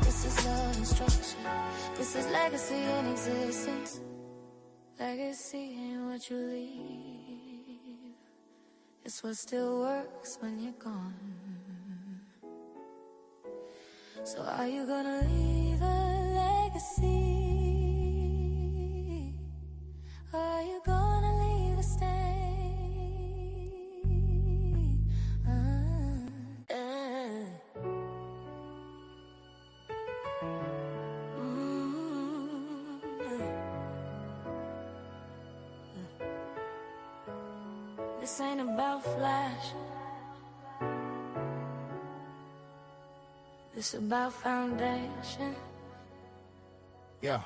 This is love and structure. This is legacy in existence. Legacy ain't what you leave. It's what still works when you're gone. So are you gonna leave a legacy? Or are you gonna leave a stain? This ain't about flash. This about foundation. Yeah.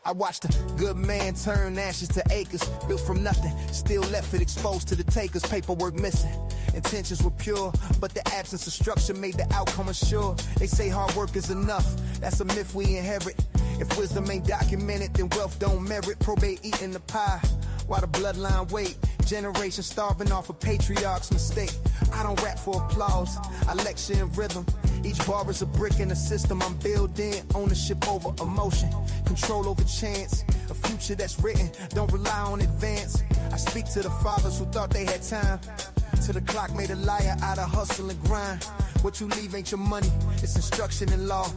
I watched a good man turn ashes to acres, built from nothing, still left it exposed to the takers, paperwork missing. Intentions were pure, but the absence of structure made the outcome unsure. They say hard work is enough, that's a myth we inherit. If wisdom ain't documented, then wealth don't merit. Probate eating the pie, while the bloodline wait. Generations starving off a patriarch's mistake. I don't rap for applause, I lecture in rhythm. Each bar is a brick in the system I'm building. Ownership over emotion, control over chance. A future that's written, don't rely on advance. I speak to the fathers who thought they had time, till the clock made a liar out of hustle and grind. What you leave ain't your money, it's instruction and law.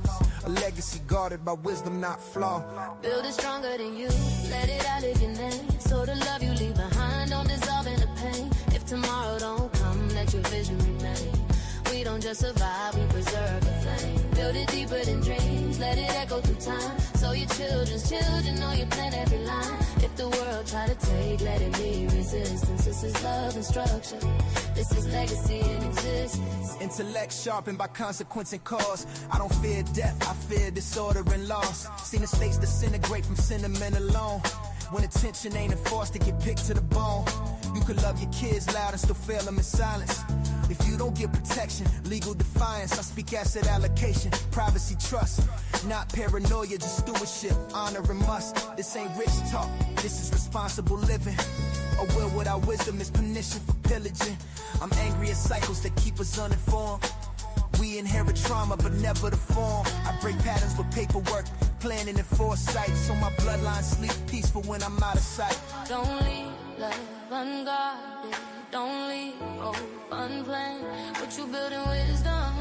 A legacy guarded by wisdom, not flaw. Build it stronger than you, let it outlive your name. So the love you leave behind don't dissolve in the pain. If tomorrow don't come, let your vision remain. We don't just survive, we preserve the flame. Build it deeper than dreams, let it echo through time. So your children's children know you plan every line. If the world try to take, let it be resistance. This is love and structure. This is legacy in existence. Intellect sharpened by consequence and cause. I don't fear death, I fear disorder and loss. Seen the states disintegrate from sentiment alone. When attention ain't enforced, it get picked to the bone. You could love your kids loud and still fail them in silence. If you don't get protection, legal defiance. I speak asset allocation, privacy trust. Not paranoia, just stewardship, honor and must. This ain't rich talk, this is responsible living. A will without wisdom is permission for pillaging. I'm angry at cycles that keep us uninformed. We inherit trauma, but never the form. I break patterns with paperwork, planning and foresight. So my bloodline sleep peaceful when I'm out of sight. Don't leave love unguarded. Don't leave hope unplanned. What you build in wisdom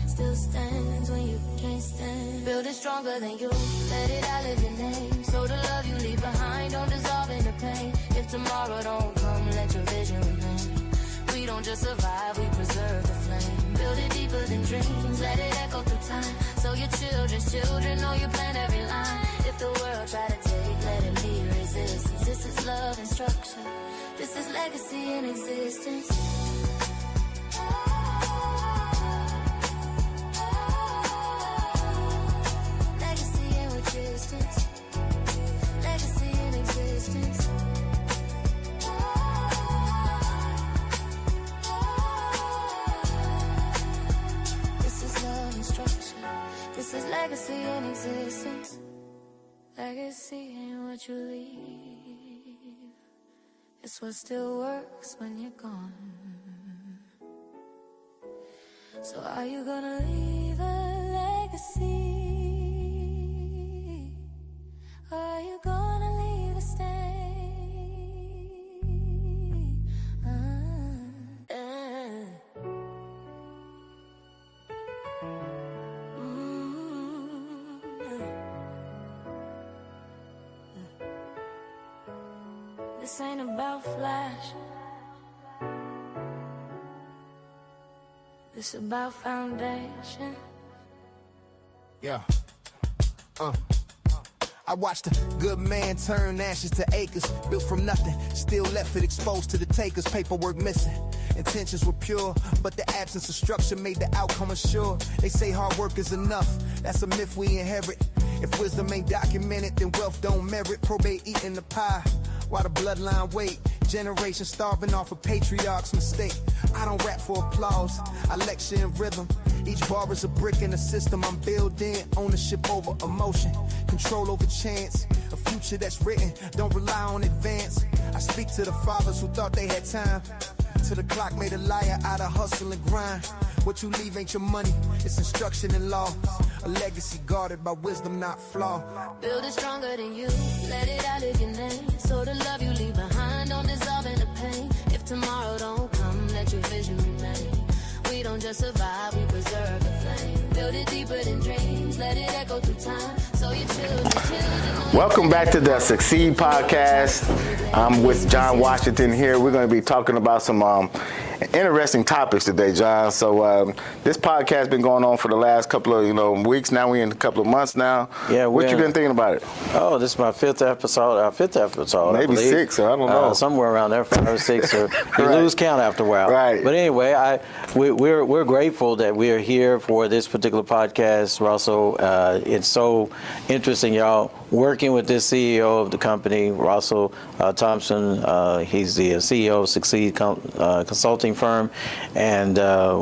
still stands when you can't stand. Build it stronger than you, let it outlive your name. So the love you leave behind don't dissolve in the pain. If tomorrow don't come, let your vision remain. We don't just survive, we preserve the flame. Build it deeper than dreams, let it echo through time. So your children's children know you plan every line. If the world try to take, let it be resistance. This is love and structure. This is legacy in existence. Legacy in existence. Legacy in existence. This is love and structure. This is legacy in existence. Legacy ain't what you leave. It's what still works when you're gone. So are you gonna leave a legacy? Or are you gonna leave a stain? This ain't about flash. This about foundation. Yeah. I watched a good man turn ashes to acres, built from nothing, still left it exposed to the takers, paperwork missing. Intentions were pure, but the absence of structure made the outcome unsure. They say hard work is enough, that's a myth we inherit. If wisdom ain't documented, then wealth don't merit. Probate eating the pie, while the bloodline wait. Generations starving off a patriarch's mistake. I don't rap for applause, I lecture in rhythm. Each bar is a brick in the system I'm building. Ownership over emotion, control over chance. A future that's written, don't rely on advance. I speak to the fathers who thought they had time, till the clock made a liar out of hustle and grind. What you leave ain't your money, it's instruction and law. A legacy guarded by wisdom, not flaw. Build it stronger than you, let it outlive your name. So the love you leave behind don't dissolve in the pain. If tomorrow don't come, let your vision remain. We don't just survive, we preserve the flame. Build it deeper than dreams, let it echo through time. So your children Welcome back to the Succeed Podcast. I'm with John Washington here. We're going to be talking about some interesting topics today, John. So this podcast has been going on for the last couple of weeks. Now we're in a couple of months now. Yeah. What you been thinking about it? Oh, this is my fifth episode. Maybe six, or I don't know. Somewhere around there, 5 or 6. Or you Right. lose count after a while. Right. But anyway, we're grateful that we are here for this particular podcast, Russell. It's so interesting, y'all. Working with this CEO of the company, Russel Thompson. He's the CEO of Succeed Consulting firm, and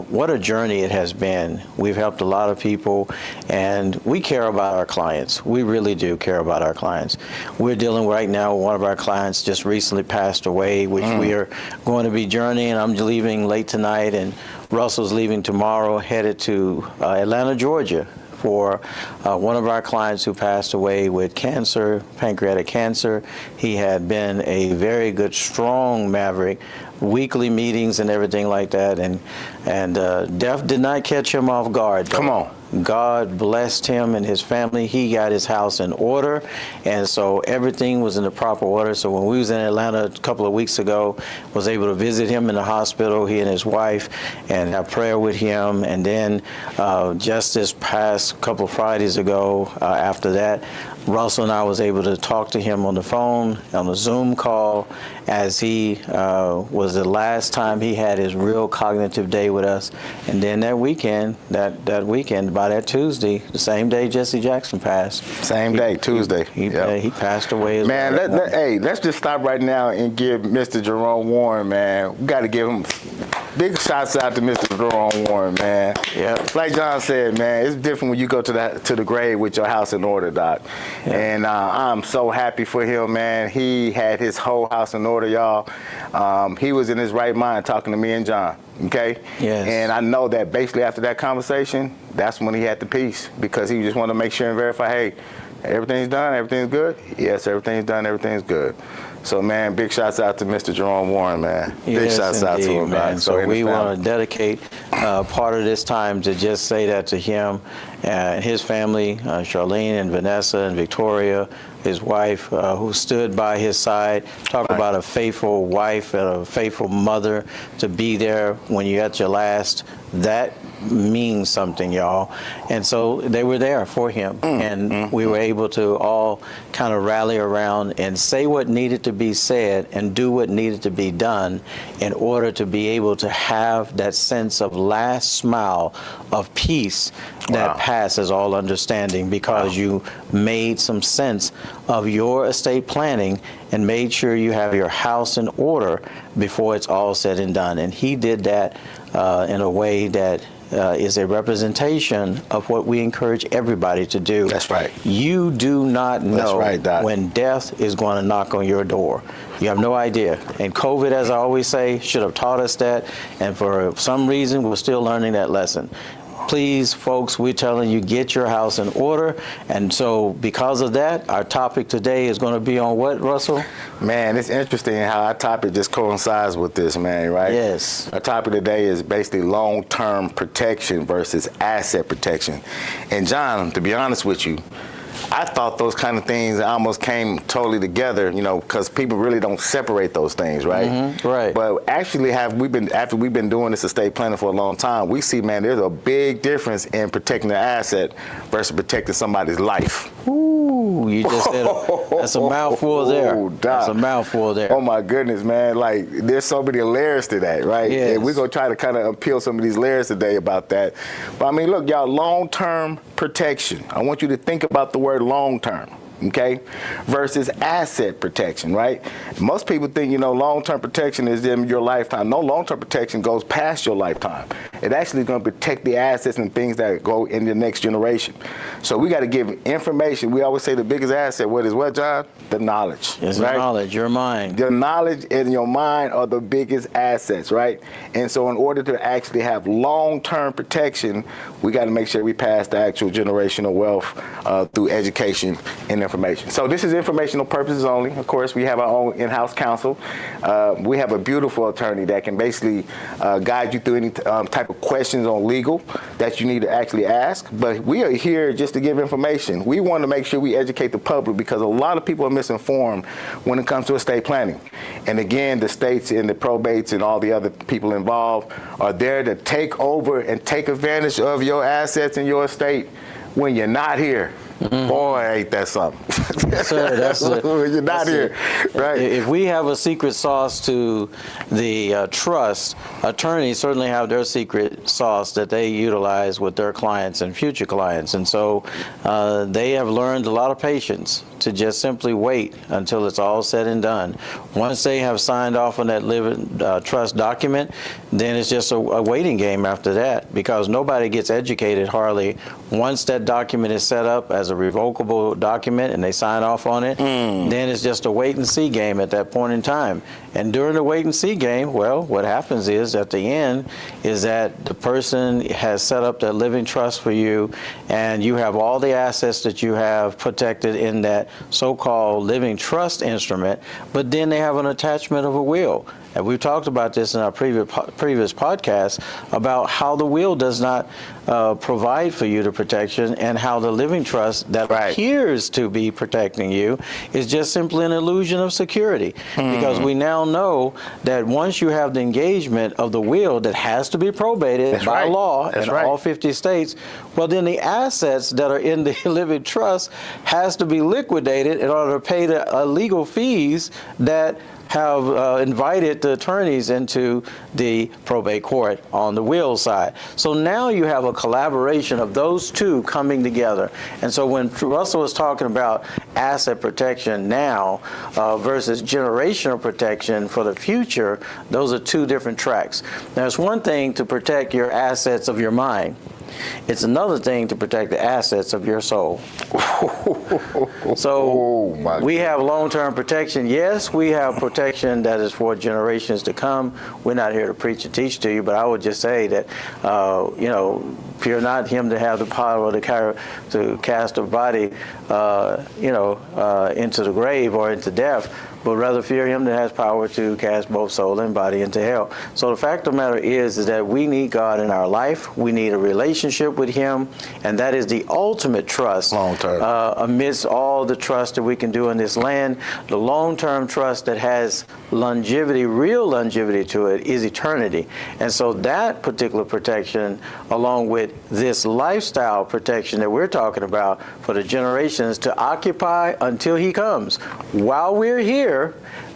what a journey it has been. We've helped a lot of people, and we care about our clients. We really do care about our clients. We're dealing right now with one of our clients just recently passed away, which we are going to be journeying. I'm leaving late tonight, and Russell's leaving tomorrow, headed to Atlanta, Georgia, for one of our clients who passed away with cancer, pancreatic cancer. He had been a very good, strong maverick, weekly meetings and everything like that, and death did not catch him off guard. Come on. God blessed him and his family. He got his house in order, and so everything was in the proper order. So when we was in Atlanta a couple of weeks ago, was able to visit him in the hospital, he and his wife, and have prayer with him. And then just this past couple of Fridays ago, after that, Russell and I was able to talk to him on the phone, on a Zoom call, as he was the last time he had his real cognitive day with us. And then that weekend, by that Tuesday, the same day Jesse Jackson passed. Same day, Tuesday. He passed away as Man, well. hey, let's just stop right now and give Mr. Jerome Warren, man. We got to give him big shouts out to Mr. Jerome Warren, man. Yeah. Like John said, man, it's different when you go to the grave with your house in order, Doc. Yeah. And I'm so happy for him, man. He had his whole house in order, y'all. He was in his right mind talking to me and John, okay? Yes. And I know that basically after that conversation, that's when he had the peace, because he just wanted to make sure and verify, hey, everything's done, everything's good? Yes, everything's done, everything's good. So, man, big shouts out to Mr. Jerome Warren, man. Big shouts out to him, man. So we want to dedicate part of this time to just say that to him and his family, Charlene and Vanessa and Victoria, his wife, who stood by his side. Talk about a faithful wife and a faithful mother to be there when you're at your last. That means something, y'all. And so they were there for him, and we were able to all kind of rally around and say what needed to be said and do what needed to be done in order to be able to have that sense of last smile of peace that passes all understanding, because you made some sense of your estate planning and made sure you have your house in order before it's all said and done. And he did that in a way that is a representation of what we encourage everybody to do. That's right. You do not know Doc. when death is going to knock on your door. You have no idea. And COVID, as I always say, should have taught us that. And for some reason, we're still learning that lesson. Please, folks, we're telling you, get your house in order. And so because of that, our topic today is going to be on what, Russell? Man, it's interesting how our topic just coincides with this, man, right? Yes. Our topic today is basically long-term protection versus asset protection. And John, to be honest with you, I thought those kind of things almost came totally together, because people really don't separate those things, right? Mm-hmm, right. But actually, after we've been doing this estate planning for a long time, we see, man, there's a big difference in protecting the asset versus protecting somebody's life. Ooh, you just said that's a mouthful there. That's a mouthful there. Oh my goodness, man! Like, there's so many layers to that, right? Yes. And we're gonna try to kind of appeal some of these layers today about that. But I mean, look, y'all, long-term protection. I want you to think about the word long-term. Okay, versus asset protection, right? Most people think, long-term protection is in your lifetime. No, long-term protection goes past your lifetime. It actually is going to protect the assets and things that go in the next generation. So we got to give information. We always say the biggest asset, what is what, John? The knowledge. It's right? the knowledge, your mind. Your knowledge and your mind are the biggest assets, right? And so in order to actually have long-term protection, we got to make sure we pass the actual generational wealth through education and information. So this is informational purposes only. Of course, we have our own in-house counsel. We have a beautiful attorney that can basically guide you through any type of questions on legal that you need to actually ask. But we are here just to give information. We want to make sure we educate the public because a lot of people are misinformed when it comes to estate planning. And again, the states and the probates and all the other people involved are there to take over and take advantage of your assets and your estate when you're not here. Mm-hmm. Boy, ain't that something. Yes, sir. You're not here, right? If we have a secret sauce to the trust, attorneys certainly have their secret sauce that they utilize with their clients and future clients. And so they have learned a lot of patience to just simply wait until it's all said and done. Once they have signed off on that living trust document, then it's just a waiting game after that, because nobody gets educated hardly once that document is set up as a revocable document and they sign off on it. Then it's just a wait and see game at that point in time. And during the wait and see game, well, what happens is at the end is that the person has set up that living trust for you, and you have all the assets that you have protected in that so-called living trust instrument, but then they have an attachment of a will. And we've talked about this in our previous podcast about how the will does not provide for you the protection, and how the living trust that appears to be protecting you is just simply an illusion of security. Because we now know that once you have the engagement of the will that has to be probated by law in all 50 states, well, then the assets that are in the living trust has to be liquidated in order to pay the legal fees that have invited the attorneys into the probate court on the will side. So now you have a collaboration of those two coming together. And so when Russell was talking about asset protection now versus generational protection for the future, those are two different tracks. Now, it's one thing to protect your assets of your mind. It's another thing to protect the assets of your soul. So we have long-term protection. Yes, we have protection that is for generations to come. We're not here to preach and teach to you, but I would just say that, fear not him to have the power to cast a body, into the grave or into death, but rather fear him that has power to cast both soul and body into hell. So the fact of the matter is that we need God in our life. We need a relationship with him, and that is the ultimate trust. Long-term. Amidst all the trust that we can do in this land, the long-term trust that has longevity, real longevity to it, is eternity. And so that particular protection, along with this lifestyle protection that we're talking about for the generations to occupy until he comes, while we're here,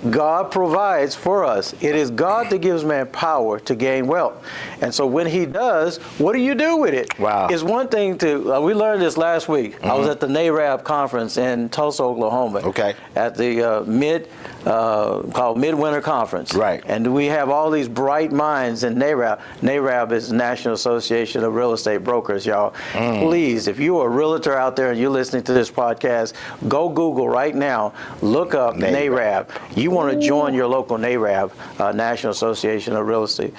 God provides for us. It is God that gives man power to gain wealth. And so when he does, what do you do with it? Wow. It's one thing to, we learned this last week. I was at the NARAB conference in Tulsa, Oklahoma. Okay. At the called Midwinter Conference. Right. And we have all these bright minds in NARAB. NARAB is the National Association of Real Estate Brokers, y'all. Please, if you're a realtor out there and you're listening to this podcast, go Google right now, look up NARAB. You want to join your local NARAB, National Association of Real Estate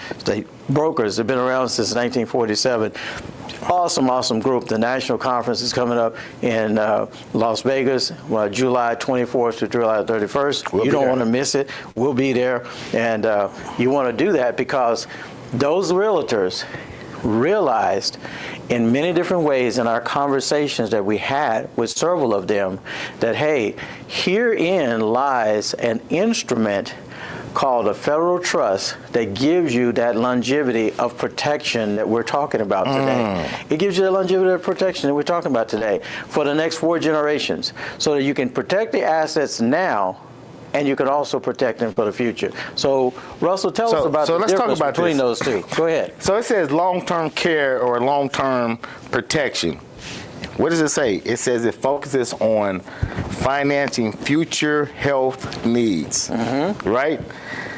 Brokers. They've been around since 1947. Awesome group. The national conference is coming up in Las Vegas, July 24th to July 31st. You don't want to miss it. We'll be there. And you want to do that because those realtors realized in many different ways in our conversations that we had with several of them that, hey, herein lies an instrument called a federal trust that gives you that longevity of protection that we're talking about today. It gives you the longevity of protection that we're talking about today for the next 4 generations, so that you can protect the assets now and you can also protect them for the future. So, Russell, tell us about the difference between those two. Go ahead. So it says long-term care or long-term protection. What does it say? It says it focuses on financing future health needs, right?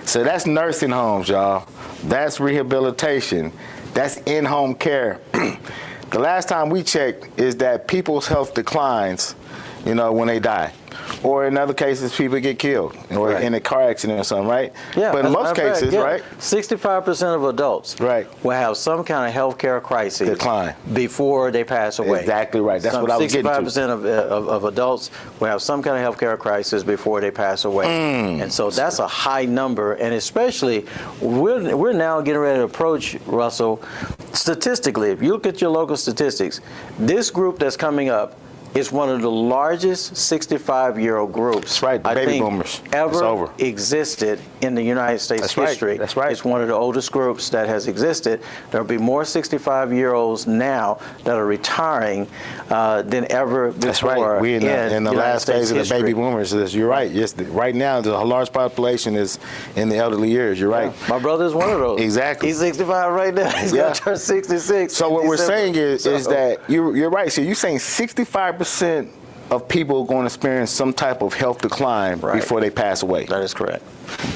So that's nursing homes, y'all. That's rehabilitation. That's in-home care. The last time we checked is that people's health declines, when they die. Or in other cases, people get killed or in a car accident or something, right? Yeah. But in most cases, right? 65% of adults will have some kind of health care crisis decline before they pass away. Exactly right. That's what I was getting to. 65% of adults will have some kind of health care crisis before they pass away. And so that's a high number. And especially, we're now getting ready to approach, Russell, statistically, if you look at your local statistics, this group that's coming up is one of the largest 65-year-old groups I think boomers. ever existed in the United States history. That's right. It's one of the oldest groups that has existed. There'll be more 65-year-olds now that are retiring than ever before. That's right. We're in the last phase of the baby boomers. You're right. Yes, right now, the large population is in the elderly years. You're right. My brother is one of those. Exactly. He's 65 right now. He's going to turn 66. So what we're saying is that you're right. So you're saying 65% of people are going to experience some type of health decline before they pass away. That is correct.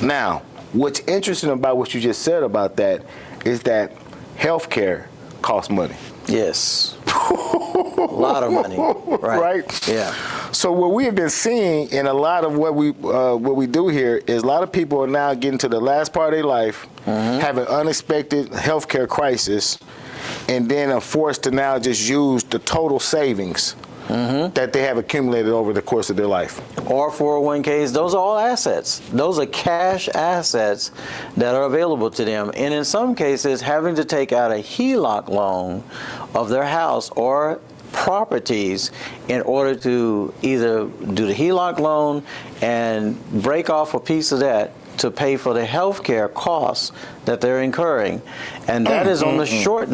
Now, what's interesting about what you just said about that is that health care costs money. Yes. A lot of money. Right? Yeah. So what we have been seeing in a lot of what we do here is a lot of people are now getting to the last part of their life, have an unexpected health care crisis, and then are forced to now just use the total savings that they have accumulated over the course of their life. Or 401ks, those are all assets. Those are cash assets that are available to them. And in some cases, having to take out a HELOC loan of their house or properties in order to either do the HELOC loan and break off a piece of that to pay for the health care costs that they're incurring. And that is on the short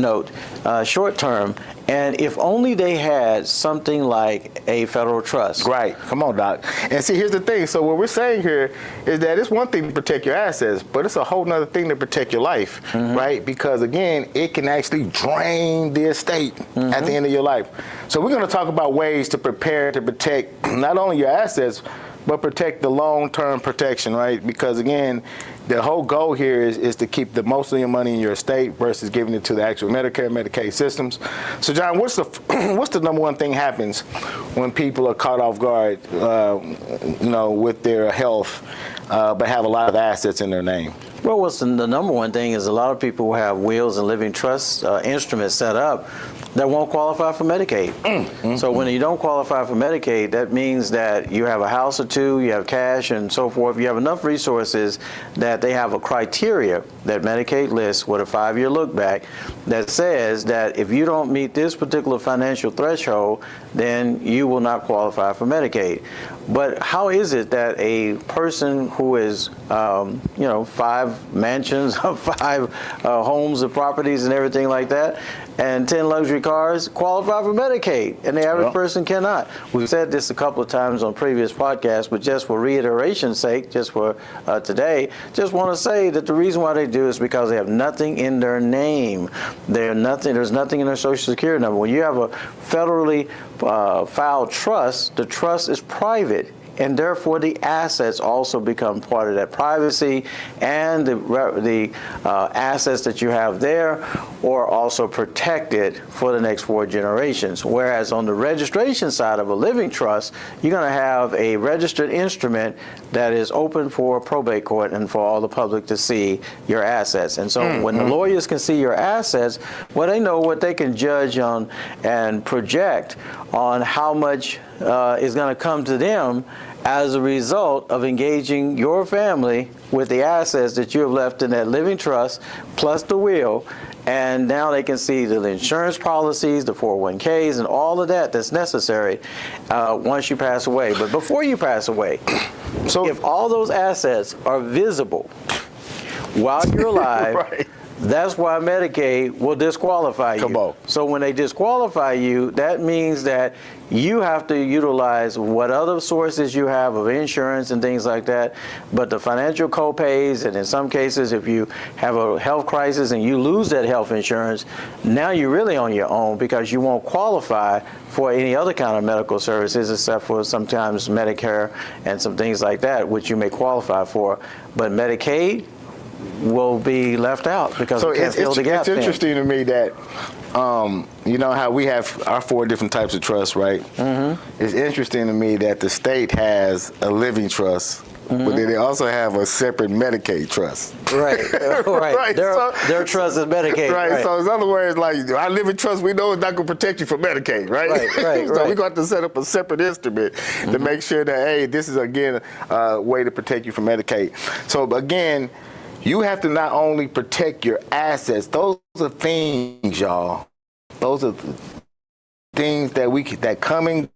term. And if only they had something like a federal trust. Right. Come on, Doc. And see, here's the thing. So what we're saying here is that it's one thing to protect your assets, but it's a whole nother thing to protect your life, right? Because, again, it can actually drain the estate at the end of your life. So we're going to talk about ways to prepare to protect not only your assets, but protect the long-term protection, right? Because, again, the whole goal here is to keep the most of your money in your estate versus giving it to the actual Medicare, Medicaid systems. So, John, what's the number one thing happens when people are caught off guard, with their health, but have a lot of assets in their name? Well, what's the number one thing is a lot of people who have wills and living trust instruments set up that won't qualify for Medicaid. So when you don't qualify for Medicaid, that means that you have a house or two, you have cash and so forth. You have enough resources that they have a criteria that Medicaid lists with a 5-year look back that says that if you don't meet this particular financial threshold, then you will not qualify for Medicaid. But how is it that a person who is, 5 mansions, 5 homes and properties and everything like that, and 10 luxury cars qualify for Medicaid, and the average person cannot? We've said this a couple of times on previous podcasts, but just for reiteration's sake, just for today, just want to say that the reason why they do is because they have nothing in their name. There's nothing in their Social Security number. When you have a federally filed trust, the trust is private. And therefore, the assets also become part of that privacy, and the assets that you have there are also protected for the next 4 generations. Whereas on the registration side of a living trust, you're going to have a registered instrument that is open for probate court and for all the public to see your assets. And so when the lawyers can see your assets, well, they know what they can judge on and project on how much is going to come to them as a result of engaging your family with the assets that you have left in that living trust, plus the will. And now they can see the insurance policies, the 401ks, and all of that that's necessary once you pass away. But before you pass away, so if all those assets are visible while you're alive, that's why Medicaid will disqualify you. Come on. So when they disqualify you, that means that you have to utilize what other sources you have of insurance and things like that. But the financial co-pays, and in some cases, if you have a health crisis and you lose that health insurance, now you're really on your own because you won't qualify for any other kind of medical services except for sometimes Medicare and some things like that, which you may qualify for. But Medicaid, will be left out because So we can't fill the gap. It's interesting to me that, you know how we have our 4 different types of trusts, right? Mm-hmm. It's interesting to me that the state has a living trust, but then they also have a separate Medicaid trust. Right, right. Their trust is Medicaid. Right. So in other words, like our living trust, we know it's not going to protect you from Medicaid, right? Right. So we're going to have to set up a separate instrument to make sure that, hey, this is again a way to protect you from Medicaid. So again, you have to not only protect your assets. Those are things, y'all. Those are things that come and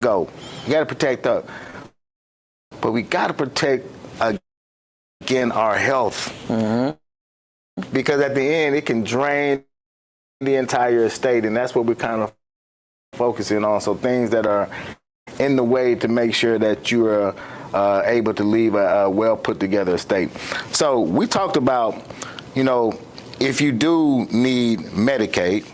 go. You got to protect us. But we got to protect, again, our health. Because at the end, it can drain the entire estate, and that's what we're kind of focusing on. So things that are in the way to make sure that you are able to leave a well put together estate. So we talked about, you know, if you do need Medicaid,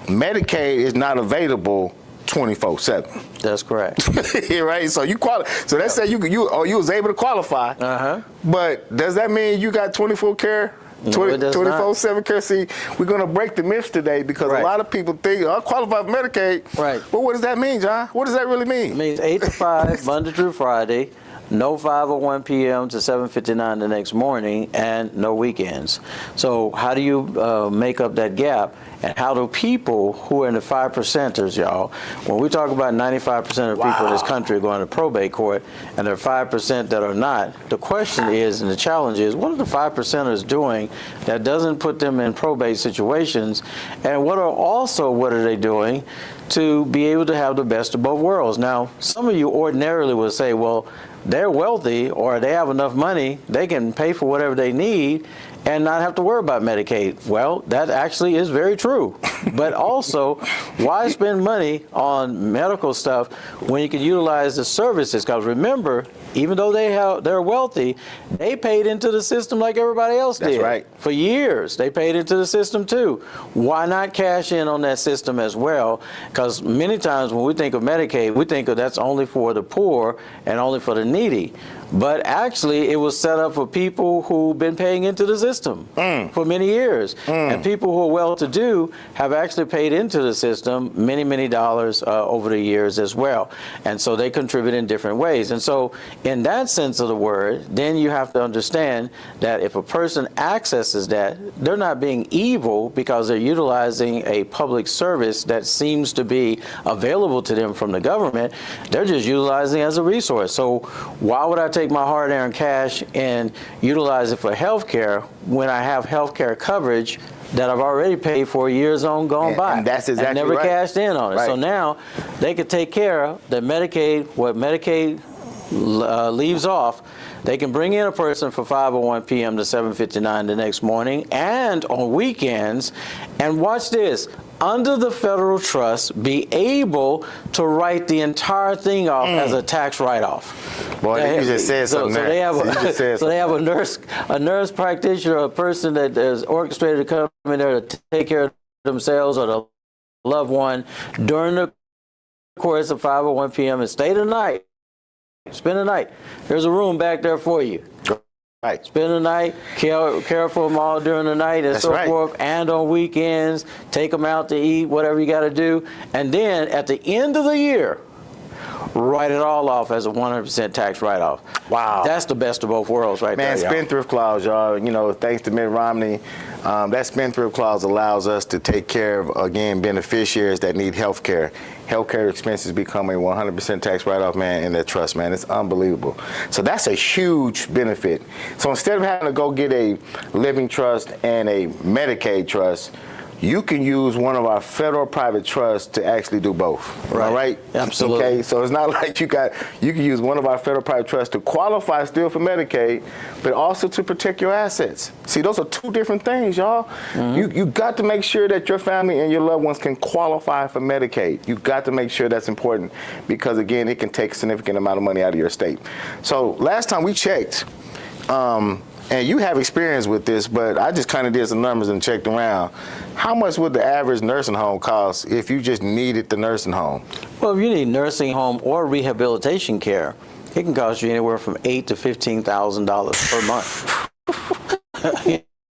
Medicaid is not available 24/7. That's correct. Right. So you So let's say you was able to qualify. But does that mean you got 24 care? 24/7 care. See, we're going to break the myths today because a lot of people think, I qualify for Medicaid. Right. But what does that mean, John? What does that really mean? It means 8 to 5, Monday through Friday, no 5 or 1 p.m. to 7:59 the next morning, and no weekends. So how do you make up that gap? And how do people who are in the 5%ers, y'all, when we talk about 95% of people in this country going to probate court, and there are 5% that are not, the question is, and the challenge is, what are the 5%ers doing that doesn't put them in probate situations? And what are they doing to be able to have the best of both worlds? Now, some of you ordinarily would say, well, they're wealthy or they have enough money, they can pay for whatever they need and not have to worry about Medicaid. Well, that actually is very true. But also, why spend money on medical stuff when you can utilize the services? Because remember, even though they're wealthy, they paid into the system like everybody else did. That's right. For years, they paid into the system too. Why not cash in on that system as well? Because many times when we think of Medicaid, we think of that's only for the poor and only for the needy. But actually, it was set up for people who've been paying into the system for many years. And people who are well-to-do have actually paid into the system many, many dollars over the years as well. And so they contribute in different ways. And so in that sense of the word, then you have to understand that if a person accesses that, they're not being evil because they're utilizing a public service that seems to be available to them from the government. They're just utilizing it as a resource. So why would I take my hard-earned cash and utilize it for health care when I have health care coverage that I've already paid for years gone by? And that's exactly never right. cashed in on it. Right. So now they could take care of the Medicaid, what Medicaid leaves off. They can bring in a person for 5 or 1 p.m. to 7:59 the next morning and on weekends, and watch this, under the federal trust, be able to write the entire thing off as a tax write-off. Boy, you just said something. So they have a nurse practitioner, a person that is orchestrated to come in there to take care of themselves or the loved one during the course of 5 or 1 p.m. and stay the night. Spend the night. There's a room back there for you. Right. Spend the night, care for them all during the night and so forth, and on weekends, take them out to eat, whatever you got to do. And then at the end of the year, write it all off as a 100% tax write-off. Wow. That's the best of both worlds right there, y'all. Spendthrift clause, y'all. You know, thanks to Mitt Romney, that spendthrift clause allows us to take care of, again, beneficiaries that need health care. Healthcare expenses become a 100% tax write-off, man, in their trust, man. It's unbelievable. So that's a huge benefit. So instead of having to go get a living trust and a Medicaid trust, you can use one of our federal private trusts to actually do both. Right. All right? Absolutely. Okay, so it's not like you can use one of our federal private trusts to qualify still for Medicaid, but also to protect your assets. See, those are two different things, y'all. You got to make sure that your family and your loved ones can qualify for Medicaid. You got to make sure that's important because, again, it can take a significant amount of money out of your estate. So last time we checked, and you have experience with this, but I just kind of did some numbers and checked around. How much would the average nursing home cost if you just needed the nursing home? Well, if you need nursing home or rehabilitation care, it can cost you anywhere from $8,000 to $15,000 per month.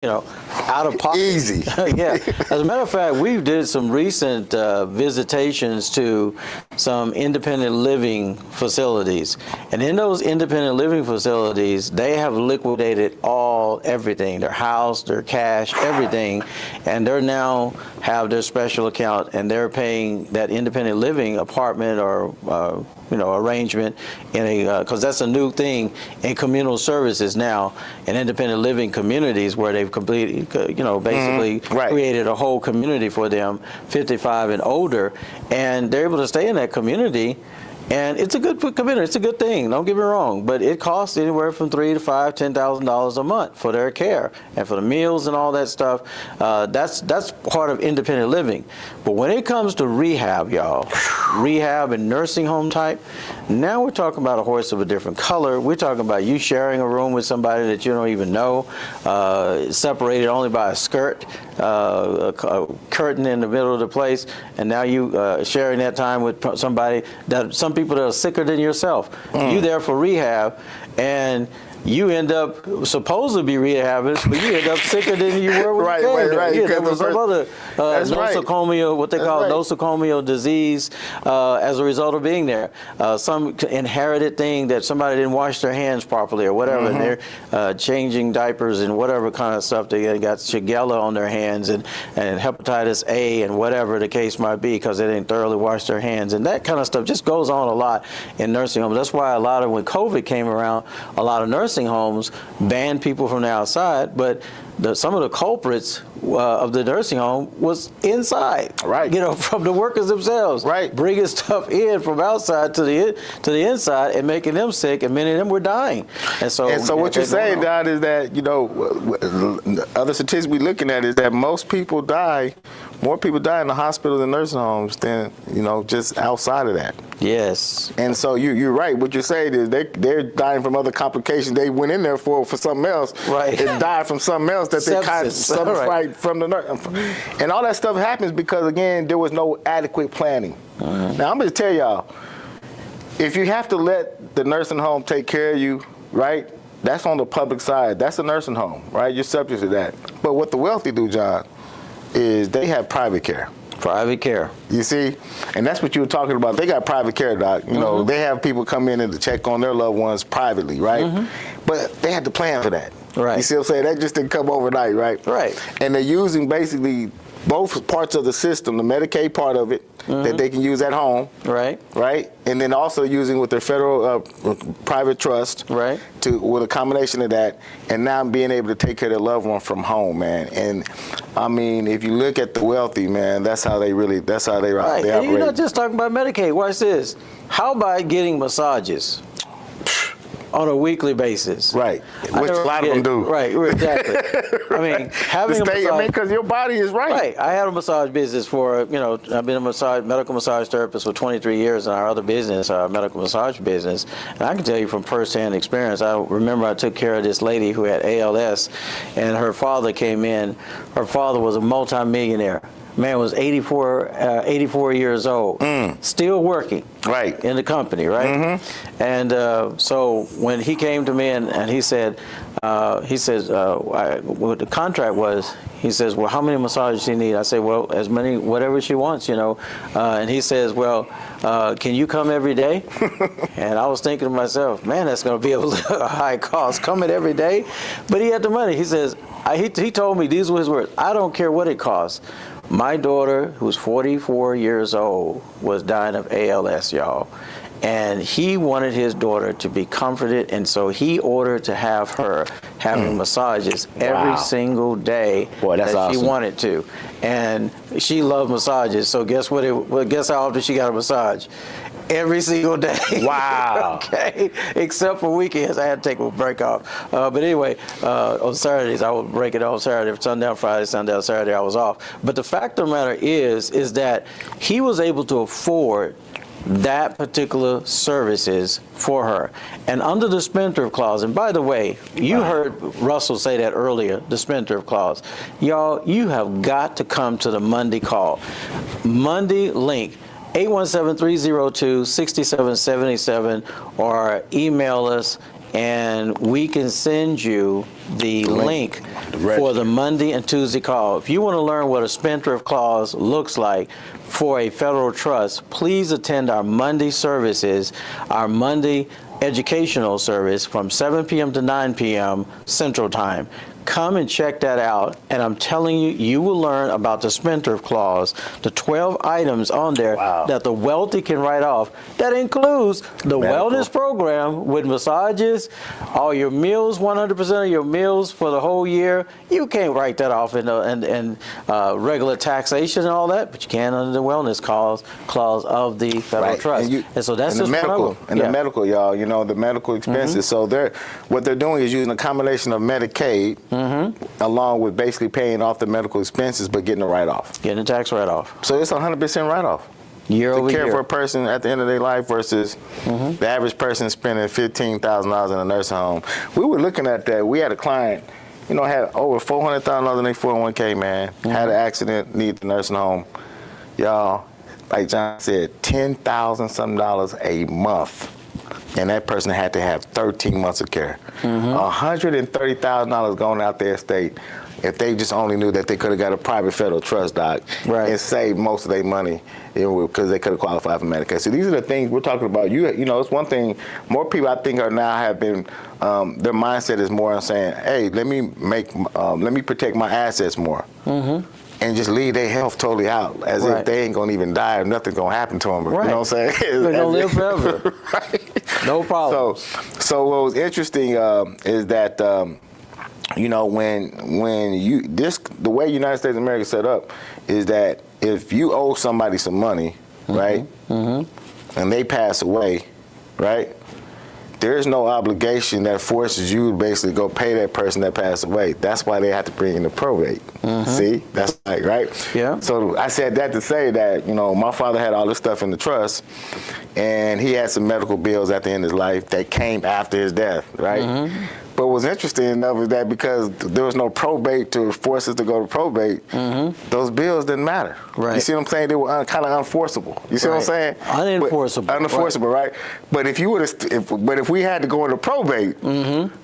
out of pocket. Easy. Yeah. As a matter of fact, we did some recent visitations to some independent living facilities. And in those independent living facilities, they have liquidated everything, their house, their cash, everything. And they're now have their special account, and they're paying that independent living apartment or arrangement in a because that's a new thing in communal services now in independent living communities where they've completely basically created a whole community for them 55 and older, and they're able to stay in that community. And it's a good community. It's a good thing. Don't get me wrong, but it costs anywhere from $3,000 to $5,000, $10,000 a month for their care and for the meals and all that stuff. That's part of independent living. But when it comes to rehab, y'all, rehab and nursing home type, now we're talking about a horse of a different color. We're talking about you sharing a room with somebody that you don't even know, separated only by a skirt, a curtain in the middle of the place, and now you sharing that time with somebody that some people that are sicker than yourself. You there for rehab, and you end up supposed to be rehabbing, but you end up sicker than you were when you came. Right. Yeah, there was some other nosocomial, what they call nosocomial disease as a result of being there. Some inherited thing that somebody didn't wash their hands properly or whatever, and they're changing diapers and whatever kind of stuff. They got Shigella on their hands and hepatitis A and whatever the case might be because they didn't thoroughly wash their hands. And that kind of stuff just goes on a lot in nursing homes. That's why when COVID came around, a lot of nursing homes banned people from the outside, but some of the culprits of the nursing home was inside, from the workers themselves, bringing stuff in from outside to the inside and making them sick, and many of them were dying. And so what you're saying, Don, is that other statistics we're looking at is that more people die in the hospital and nursing homes than just outside of that. Yes. And so you're right. What you're saying is they're dying from other complications they went in there for something else. Right. It died from something else that they caught from the nurse. And all that stuff happens because, again, there was no adequate planning. Now, I'm going to tell y'all, if you have to let the nursing home take care of you, right, that's on the public side. That's a nursing home, right? You're subject to that. But what the wealthy do, John, is they have private care. Private care. You see? And that's what you were talking about. They got private care, Doc. They have people come in and to check on their loved ones privately, right? But they had to plan for that. Right. You see what I'm saying? That just didn't come overnight, right? Right. And they're using basically both parts of the system, the Medicaid part of it, that they can use at home. Right. Right? And then also using with their federal private trust. Right. With a combination of that, and now being able to take care of their loved one from home, man. And I mean, if you look at the wealthy, man, that's how they rock. Right. They and operate. You're not just talking about Medicaid. Watch this. How about getting massages on a weekly basis? Right. Which a lot of them do. Right, exactly. I mean, having a massage. Because your body is right. Right. I had a massage business I've been a medical massage therapist for 23 years in our other business, our medical massage business. And I can tell you from firsthand experience, I remember I took care of this lady who had ALS, and her father came in. Her father was a multimillionaire. Man was 84 years old, still working in the company, right? And so when he came to me and he said, what the contract was, he says, well, how many massages do you need? I say, well, as many, whatever she wants, And he says, well, can you come every day? And I was thinking to myself, man, that's going to be a high cost, coming every day. But he had the money. He says, he told me, these were his words, I don't care what it costs. My daughter, who's 44 years old, was dying of ALS, y'all. And he wanted his daughter to be comforted, and so he ordered to have her having massages every single day awesome. She wanted to. And she loved massages, so guess how often she got a massage? Every single day. Wow. Okay. Except for weekends. I had to take a break off. But anyway, on Saturdays, I would break it on Saturday. Sundown Friday, sundown Saturday, I was off. But the fact of the matter is that he was able to afford that particular services for her. And under the spendthrift clause, and by the way, you heard Russell say that earlier, the spendthrift clause. Y'all, you have got to come to the Monday call. Monday link. 817-302-6777, or email us and we can send you the link for the Monday and Tuesday call. If you want to learn what a spendthrift clause looks like for a federal trust, please attend our Monday services, our Monday educational service from 7 p.m. to 9 p.m. Central Time. Come and check that out, and I'm telling you, you will learn about the spendthrift clause, the 12 items on there that the wealthy can write off. That includes the wellness program with massages, all your meals, 100% of your meals for the whole year. You can't write that off in regular taxation and all that, but you can under the wellness clause of the federal trust. And so that's just medical, the medical, y'all. You know, the medical expenses. So what they're doing is using a combination of Medicaid. Along with basically paying off the medical expenses, but getting a write-off. Getting a tax write-off. So it's 100% write-off. Year over year. To care for a person at the end of their life versus the average person spending $15,000 in a nursing home. We were looking at that. We had a client, you know, had over $400,000 in their 401k, man. Had an accident, need the nursing home. Y'all, like John said, $10,000 something a month. And that person had to have 13 months of care. $130,000 going out their estate if they just only knew that they could have got a private federal trust, Doc, and saved most of their money because they could have qualified for Medicare. So these are the things we're talking about. You know, it's one thing. More people, I think, are now have been. Their mindset is more on saying, "Hey, let me protect my assets more." And just leave their health totally out, as if they ain't gonna even die or nothing's gonna happen to them. You know what I'm saying? They're gonna live forever. No problem. So what was interesting is that you know, when the way United States of America is set up is that if you owe somebody some money, right, and they pass away, right, there is no obligation that forces you to basically go pay that person that passed away. That's why they have to bring in the probate. See, that's right. Yeah. So I said that to say that, you know, my father had all this stuff in the trust, and he had some medical bills at the end of his life that came after his death, right? But what's interesting enough is that because there was no probate to force us to go to probate, those bills didn't matter. Right. You see what I'm saying? They were kind of unenforceable. You see what I'm saying? Unenforceable. Unenforceable, right? But if you would if we had to go into probate,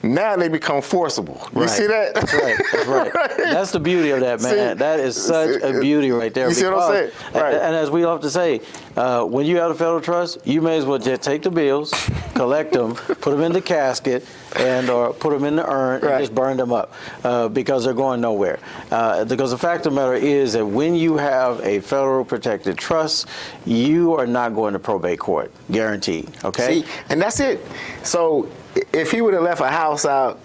now they become forcible. You see that? That's right. That's right. That's the beauty of that, man. See, that is such a beauty right there. You see what I'm saying? Right. And as we often say, when you have a federal trust, you may as well just take the bills, collect them, put them in the casket, or put them in the urn and just burn them up because they're going nowhere. Because the fact of the matter is that when you have a federal protected trust, you are not going to probate court, guaranteed. Okay. See, and that's it. So if he would have left a house out,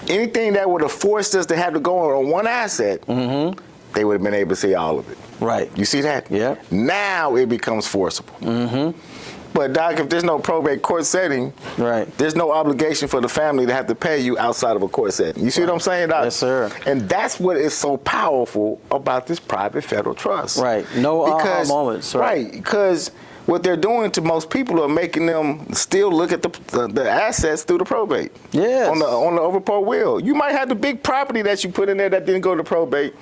anything that would have forced us to have to go on one asset, they would have been able to see all of it. Right. You see that? Yeah. Now it becomes forcible. But Doc, if there's no probate court setting, there's no obligation for the family to have to pay you outside of a court setting. You see what I'm saying, Doc? Yes, sir. And that's what is so powerful about this private federal trust. Right. No aha moments. Right. Because what they're doing to most people are making them still look at the assets through the probate. Yes. On the overport will. You might have the big property that you put in there that didn't go to probate,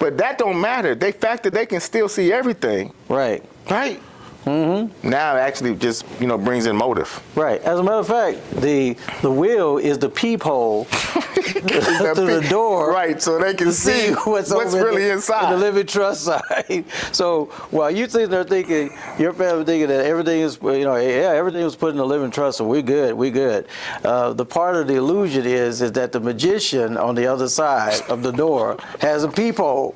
but that don't matter. The fact that they can still see everything. Right. Right. Now it actually just, you know, brings in motive. Right. As a matter of fact, the will is the peephole to the door. Right, so they can see what's really inside. The living trust side. So while you think they're thinking, your family thinking that everything is, you know, everything was put in the living trust, so we're good. The part of the illusion is that the magician on the other side of the door has a peephole.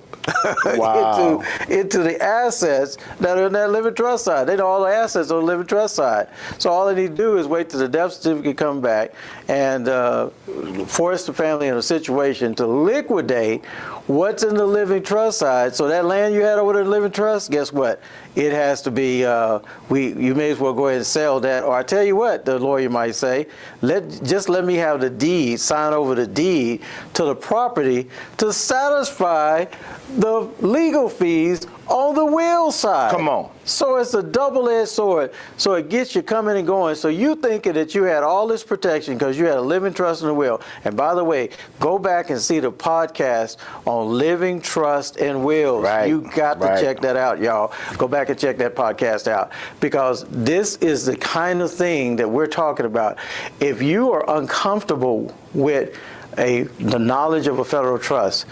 into the assets that are in that living trust side. They know all the assets on the living trust side. So all they need to do is wait till the death certificate come back and force the family in a situation to liquidate what's in the living trust side. So that land you had over the living trust, guess what? It has to be, you may as well go ahead and sell that. Or I tell you what, the lawyer might say, just let me have the deed, sign over the deed to the property to satisfy the legal fees on the will side. Come on. So it's a double-edged sword. So it gets you coming and going. So you thinking that you had all this protection because you had a living trust and a will. And by the way, go back and see the podcast on living trust and wills. Right. You got to check that out, y'all. Go back and check that podcast out, because this is the kind of thing that we're talking about. If you are uncomfortable with the knowledge of a federal trust,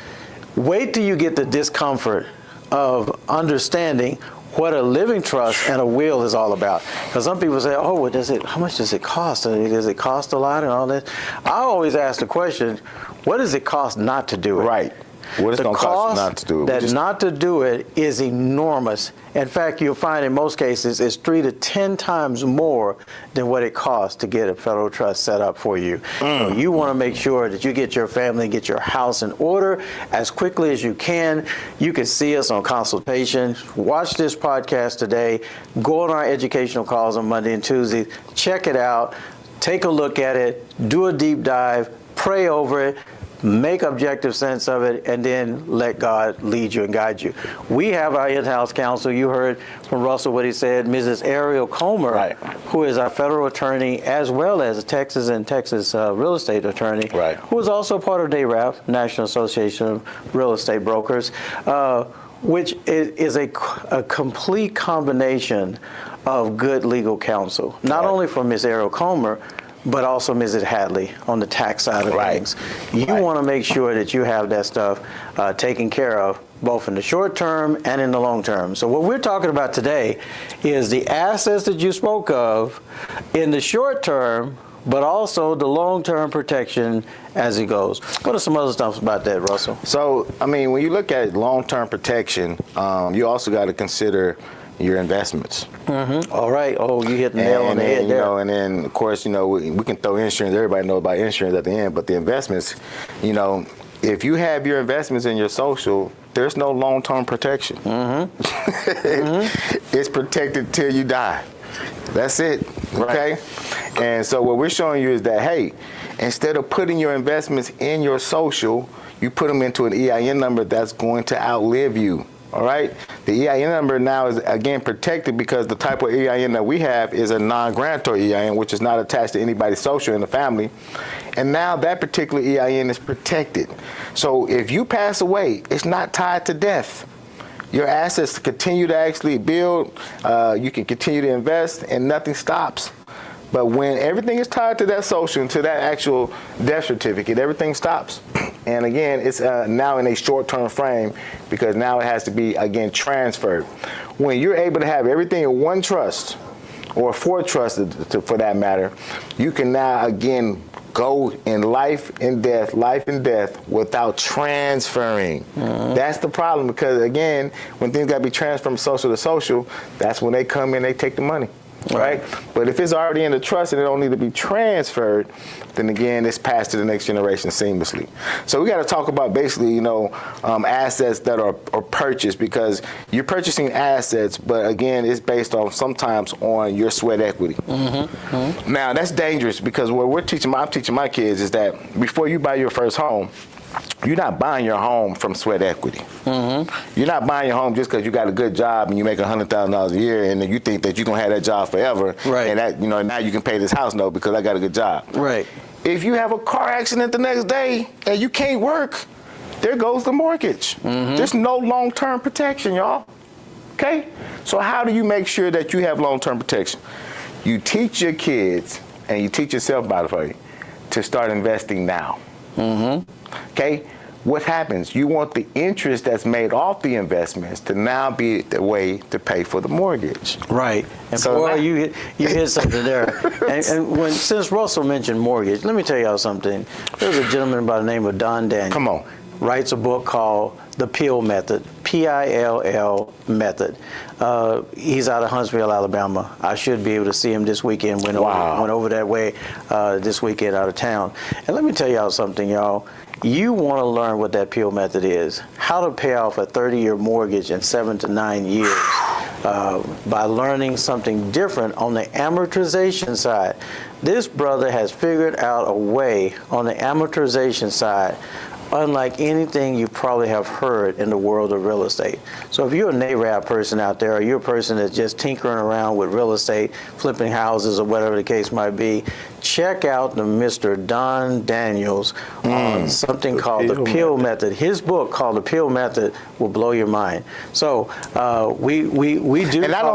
wait till you get the discomfort of understanding what a living trust and a will is all about. Because some people say, oh, well, how much does it cost? Does it cost a lot and all that? I always ask the question, what does it cost not to do it? Right. What is it going to cost you not to do it? Not to do it is enormous. In fact, you'll find in most cases it's 3 to 10 times more than what it costs to get a federal trust set up for you. So you want to make sure that you get your family, get your house in order as quickly as you can. You can see us on consultation. Watch this podcast today. Go on our educational calls on Monday and Tuesday. Check it out. Take a look at it. Do a deep dive. Pray over it. Make objective sense of it, and then let God lead you and guide you. We have our in-house counsel. You heard from Russell what he said, Mrs. Ariel Comer, right, who is our federal attorney as well as a Texas real estate attorney, right, who is also part of NAREB, National Association of Real Estate Brokers, which is a complete combination of good legal counsel, not only from Ms. Ariel Comer, but also Mrs. Hadley on the tax side of things. You want to make sure that you have that stuff taken care of, both in the short term and in the long term. So what we're talking about today is the assets that you spoke of in the short term, but also the long-term protection as it goes. What are some other stuff about that, Russell? So, I mean, when you look at long-term protection, you also got to consider your investments. Mm-hmm. All right. Oh, you hit the nail on the head there. And then, of course, we can throw insurance. Everybody knows about insurance at the end, but the investments, if you have your investments in your social, there's no long-term protection. Mm-hmm. Mm-hmm. It's protected till you die. That's it. Okay? Right. And so what we're showing you is that, hey, instead of putting your investments in your social, you put them into an EIN number that's going to outlive you. All right. The EIN number now is, again, protected because the type of EIN that we have is a non-grantor EIN, which is not attached to anybody's social in the family. And now that particular EIN is protected. So if you pass away, it's not tied to death. Your assets continue to actually build. You can continue to invest, and nothing stops. But when everything is tied to that social and to that actual death certificate, everything stops. And again, it's now in a short-term frame because now it has to be, again, transferred. When you're able to have everything in one trust, or 4 trusts for that matter, you can now, again, go in life and death without transferring. Mm-hmm. That's the problem because, again, when things got to be transferred from social to social, that's when they come in, they take the money. Right? But if it's already in the trust and it don't need to be transferred, then again, it's passed to the next generation seamlessly. So we got to talk about basically, assets that are purchased, because you're purchasing assets, but again, it's based on sometimes on your sweat equity. Mm-hmm. Mm-hmm. Now, that's dangerous because what I'm teaching my kids is that before you buy your first home, you're not buying your home from sweat equity. Mm-hmm. You're not buying your home just because you got a good job and you make $100,000 a year and then you think that you're going to have that job forever. Right. And that, now you can pay this house note because I got a good job. Right. If you have a car accident the next day and you can't work, there goes the mortgage. Mm-hmm. There's no long-term protection, y'all. Okay? So how do you make sure that you have long-term protection? You teach your kids, and you teach yourself, by the way, to start investing now. Mm-hmm. Okay, what happens? You want the interest that's made off the investments to now be the way to pay for the mortgage. Right. And so boy, you hit something there. and since Russell mentioned mortgage, let me tell y'all something. There's a gentleman by the name of Don Daniel. Come on. Writes a book called The PILL Method, P-I-L-L Method. He's out of Huntsville, Alabama. I should be able to see him this weekend. Went over that way this weekend out of town. And let me tell y'all something, y'all. You want to learn what that PILL method is, how to pay off a 30-year mortgage in 7 to 9 years by learning something different on the amortization side. This brother has figured out a way on the amortization side unlike anything you probably have heard in the world of real estate. So if you're a NARAB person out there, or you're a person that's just tinkering around with real estate, flipping houses or whatever the case might be, check out the Mr. Don Daniels on something called the Peel Method. His book called The Peel Method will blow your mind. So we do. And not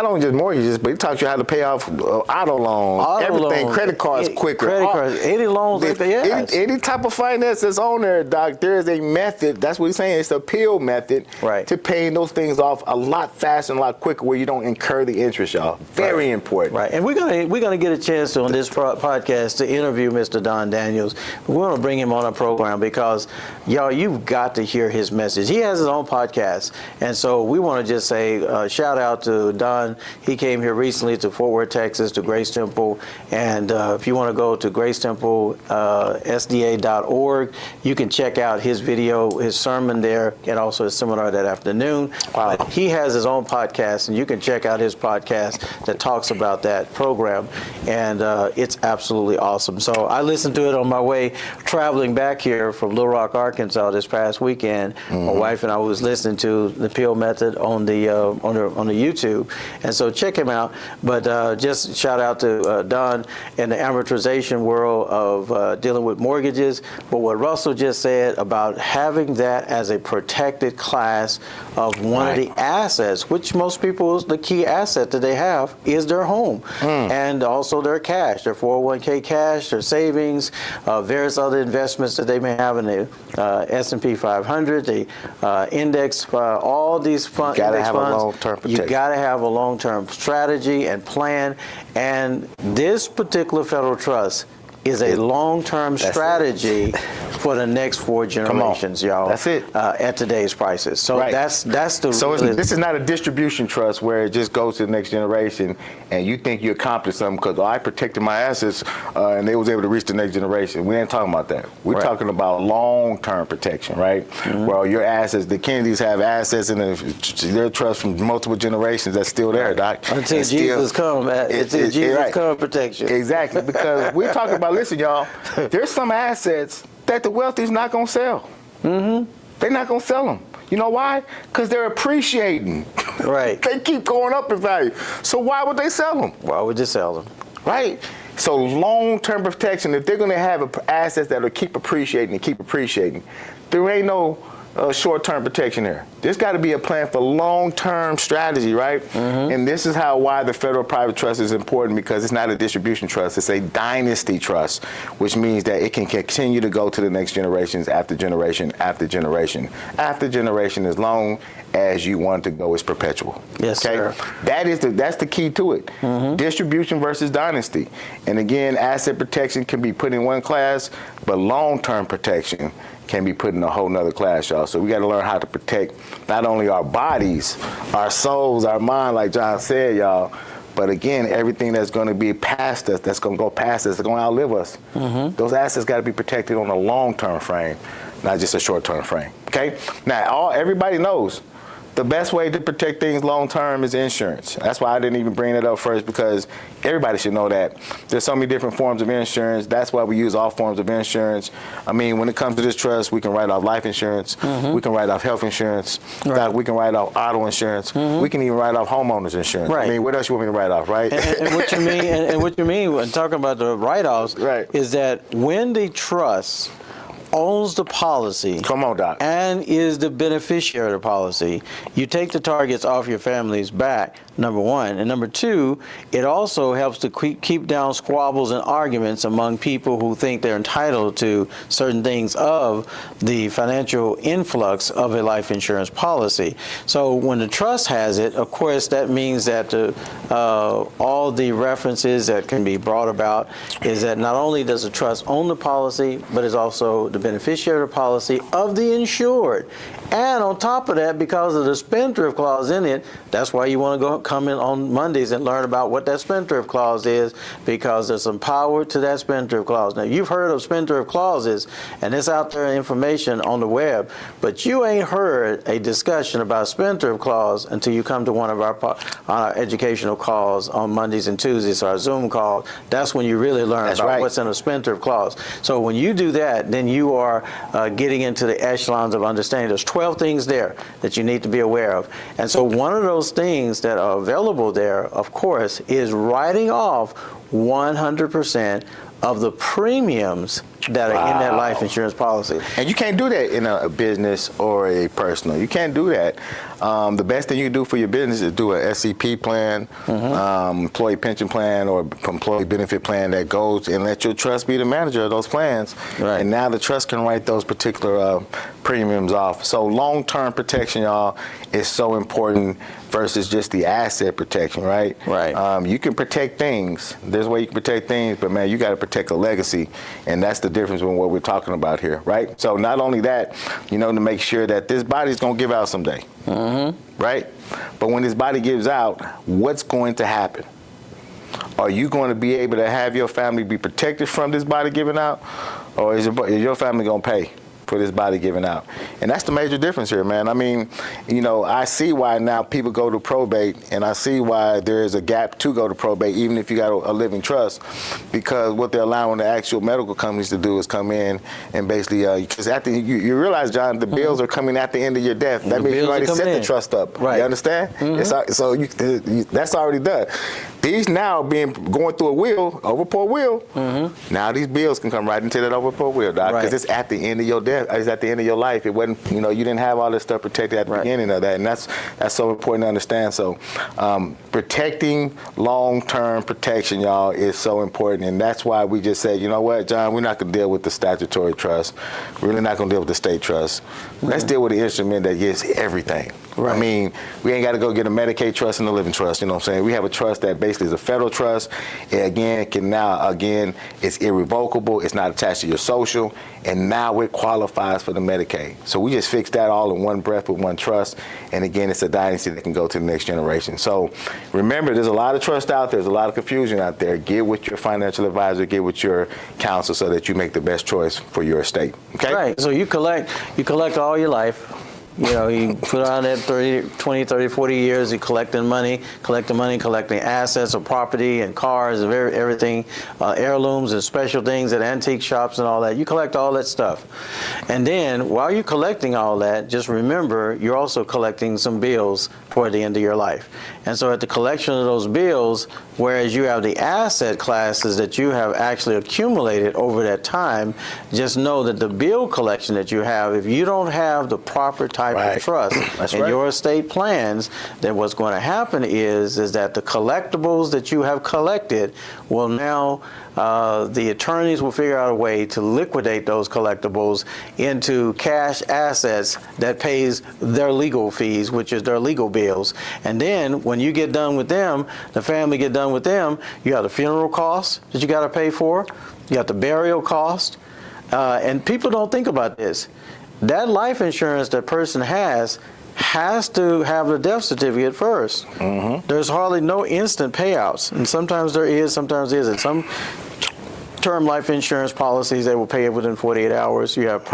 only just mortgages, but he taught you how to pay off auto loans, everything, credit cards quicker. Credit cards, any loans like that, yes. Any type of finance that's on there, Doc, there is a method. That's what he's saying. It's the Peel Method to paying those things off a lot faster and a lot quicker where you don't incur the interest, y'all. Very important. Right. And we're gonna get a chance on this podcast to interview Mr. Don Daniels. We want to bring him on our program because, y'all, you've got to hear his message. He has his own podcast, and so we want to just say shout out to Don. He came here recently to Fort Worth, Texas, to Grace Temple, and if you want to go to gracetempleSDA.org, you can check out his video, his sermon there, and also his seminar that afternoon. He has his own podcast, and you can check out his podcast that talks about that program, and it's absolutely awesome. So I listened to it on my way traveling back here from Little Rock, Arkansas this past weekend. My wife and I was listening to the Peel Method on the YouTube, and so check him out. But just shout out to Don in the amortization world of dealing with mortgages. But what Russell just said about having that as a protected class of one of the assets, which most people's the key asset that they have is their home and also their cash, their 401k cash, their savings, various other investments that they may have in the S&P 500, the index, all these funds. You gotta have a long-term protection. You gotta have a long-term strategy and plan, and this particular federal trust is a long-term strategy for the next 4 generations, y'all. That's it. At today's prices. So that's the. So this is not a distribution trust where it just goes to the next generation, and you think you accomplished something because I protected my assets and they was able to reach the next generation. We ain't talking about that. We're talking about long-term protection, right? Well, your assets, the Kennedys have assets in their trust from multiple generations that's still there, Doc. Until Jesus come, protection. Exactly, because we're talking about. Listen, y'all, there's some assets that the wealthy's not going to sell. They're not going to sell them. You know why? Because they're appreciating. Right. They keep going up in value. So why would they sell them? Why would they sell them? Right. So long-term protection, if they're going to have assets that will keep appreciating, there ain't no short-term protection there. There's got to be a plan for long-term strategy, right? And this is why the federal private trust is important, because it's not a distribution trust. It's a dynasty trust, which means that it can continue to go to the next generations after generation after generation. After generation, as long as you want it to go, is perpetual. Yes, sir. That's the key to it. Distribution versus dynasty. And again, asset protection can be put in one class, but long-term protection can be put in a whole nother class, y'all. So we got to learn how to protect not only our bodies, our souls, our mind, like John said, y'all, but again, everything that's going to be past us, that's going to go past us, that's going to outlive us. Those assets got to be protected on a long-term frame, not just a short-term frame. Okay? Now, everybody knows the best way to protect things long-term is insurance. That's why I didn't even bring it up first, because everybody should know that. There's so many different forms of insurance. That's why we use all forms of insurance. I mean, when it comes to this trust, we can write off life insurance. We can write off health insurance. We can write off auto insurance. We can even write off homeowners insurance. I mean, what else you want me to write off, right? And what you mean when talking about the write-offs is that when the trust owns the policy, come on, Doc, and is the beneficiary of the policy, you take the targets off your family's back, number one. And number two, it also helps to keep down squabbles and arguments among people who think they're entitled to certain things of the financial influx of a life insurance policy. So when the trust has it, of course, that means that all the references that can be brought about is that not only does the trust own the policy, but is also the beneficiary of the policy of the insured. And on top of that, because of the spendthrift clause in it, that's why you want to come in on Mondays and learn about what that spendthrift clause is, because there's some power to that spendthrift clause. Now, you've heard of spendthrift clauses, and it's out there information on the web, but you ain't heard a discussion about spendthrift clause until you come to one of our educational calls on Mondays and Tuesdays, our Zoom call. That's when you really learn about what's in a spendthrift clause. So when you do that, then you you are getting into the echelons of understanding. There's 12 things there that you need to be aware of. And so one of those things that are available there, of course, is writing off 100% of the premiums that are in that life insurance policy. And you can't do that in a business or a personal. You can't do that. The best thing you can do for your business is do a SEP plan, employee pension plan, or employee benefit plan that goes and let your trust be the manager of those plans. Right. And now the trust can write those particular premiums off. So long-term protection, y'all, is so important versus just the asset protection, right? Right. You can protect things. There's a way you can protect things, but man, you got to protect a legacy, and that's the difference with what we're talking about here, right? So not only that, you know, to make sure that this body's going to give out someday, right? But when this body gives out, what's going to happen? Are you going to be able to have your family be protected from this body giving out, or is your family going to pay for this body giving out? And that's the major difference here, man. I mean, you know, I see why now people go to probate, and I see why there is a gap to go to probate, even if you got a living trust, because what they're allowing the actual medical companies to do is come in and basically, because after you realize, John, the bills are coming at the end of your death. That means you already set the trust up. Right. You understand? So that's already done. These now going through a will, overpour will. Now these bills can come right into that overpour will, Doc, because it's at the end of your death. It's at the end of your life. It wasn't, you know, you didn't have all this stuff protected at the beginning of that, and that's so important to understand. So protecting long-term protection, y'all, is so important, and that's why we just said, you know what, John, we're not going to deal with the statutory trust. We're really not going to deal with the state trust. Let's deal with the instrument that gets everything. Right. I mean, we ain't got to go get a Medicaid trust and a living trust, you know what I'm saying? We have a trust that basically is a federal trust. Again, it's irrevocable. It's not attached to your social. And now it qualifies for the Medicaid. So we just fixed that all in one breath with one trust. And again, it's a dynasty that can go to the next generation. So remember, there's a lot of trust out there. There's a lot of confusion out there. Get with your financial advisor. Get with your counsel so that you make the best choice for your estate. Okay? Right. So you collect all your life. You know, you put on that 20, 30, 40 years, you're collecting money, collecting assets or property and cars and everything, heirlooms and special things at antique shops and all that. You collect all that stuff. And then while you're collecting all that, just remember you're also collecting some bills toward the end of your life. And so at the collection of those bills, whereas you have the asset classes that you have actually accumulated over that time, just know that the bill collection that you have, if you don't have the proper type of trust in your estate plans, then what's going to happen is that the collectibles that you have collected will now, the attorneys will figure out a way to liquidate those collectibles into cash assets that pays their legal fees, which is their legal bills. And then when you get done with them, the family get done with them, you have the funeral costs that you got to pay for, you have the burial cost, and people don't think about this. That life insurance that person has to have the death certificate first. There's hardly no instant payouts, and sometimes there is, sometimes there isn't. Some term life insurance policies, they will pay it within 48 hours. You have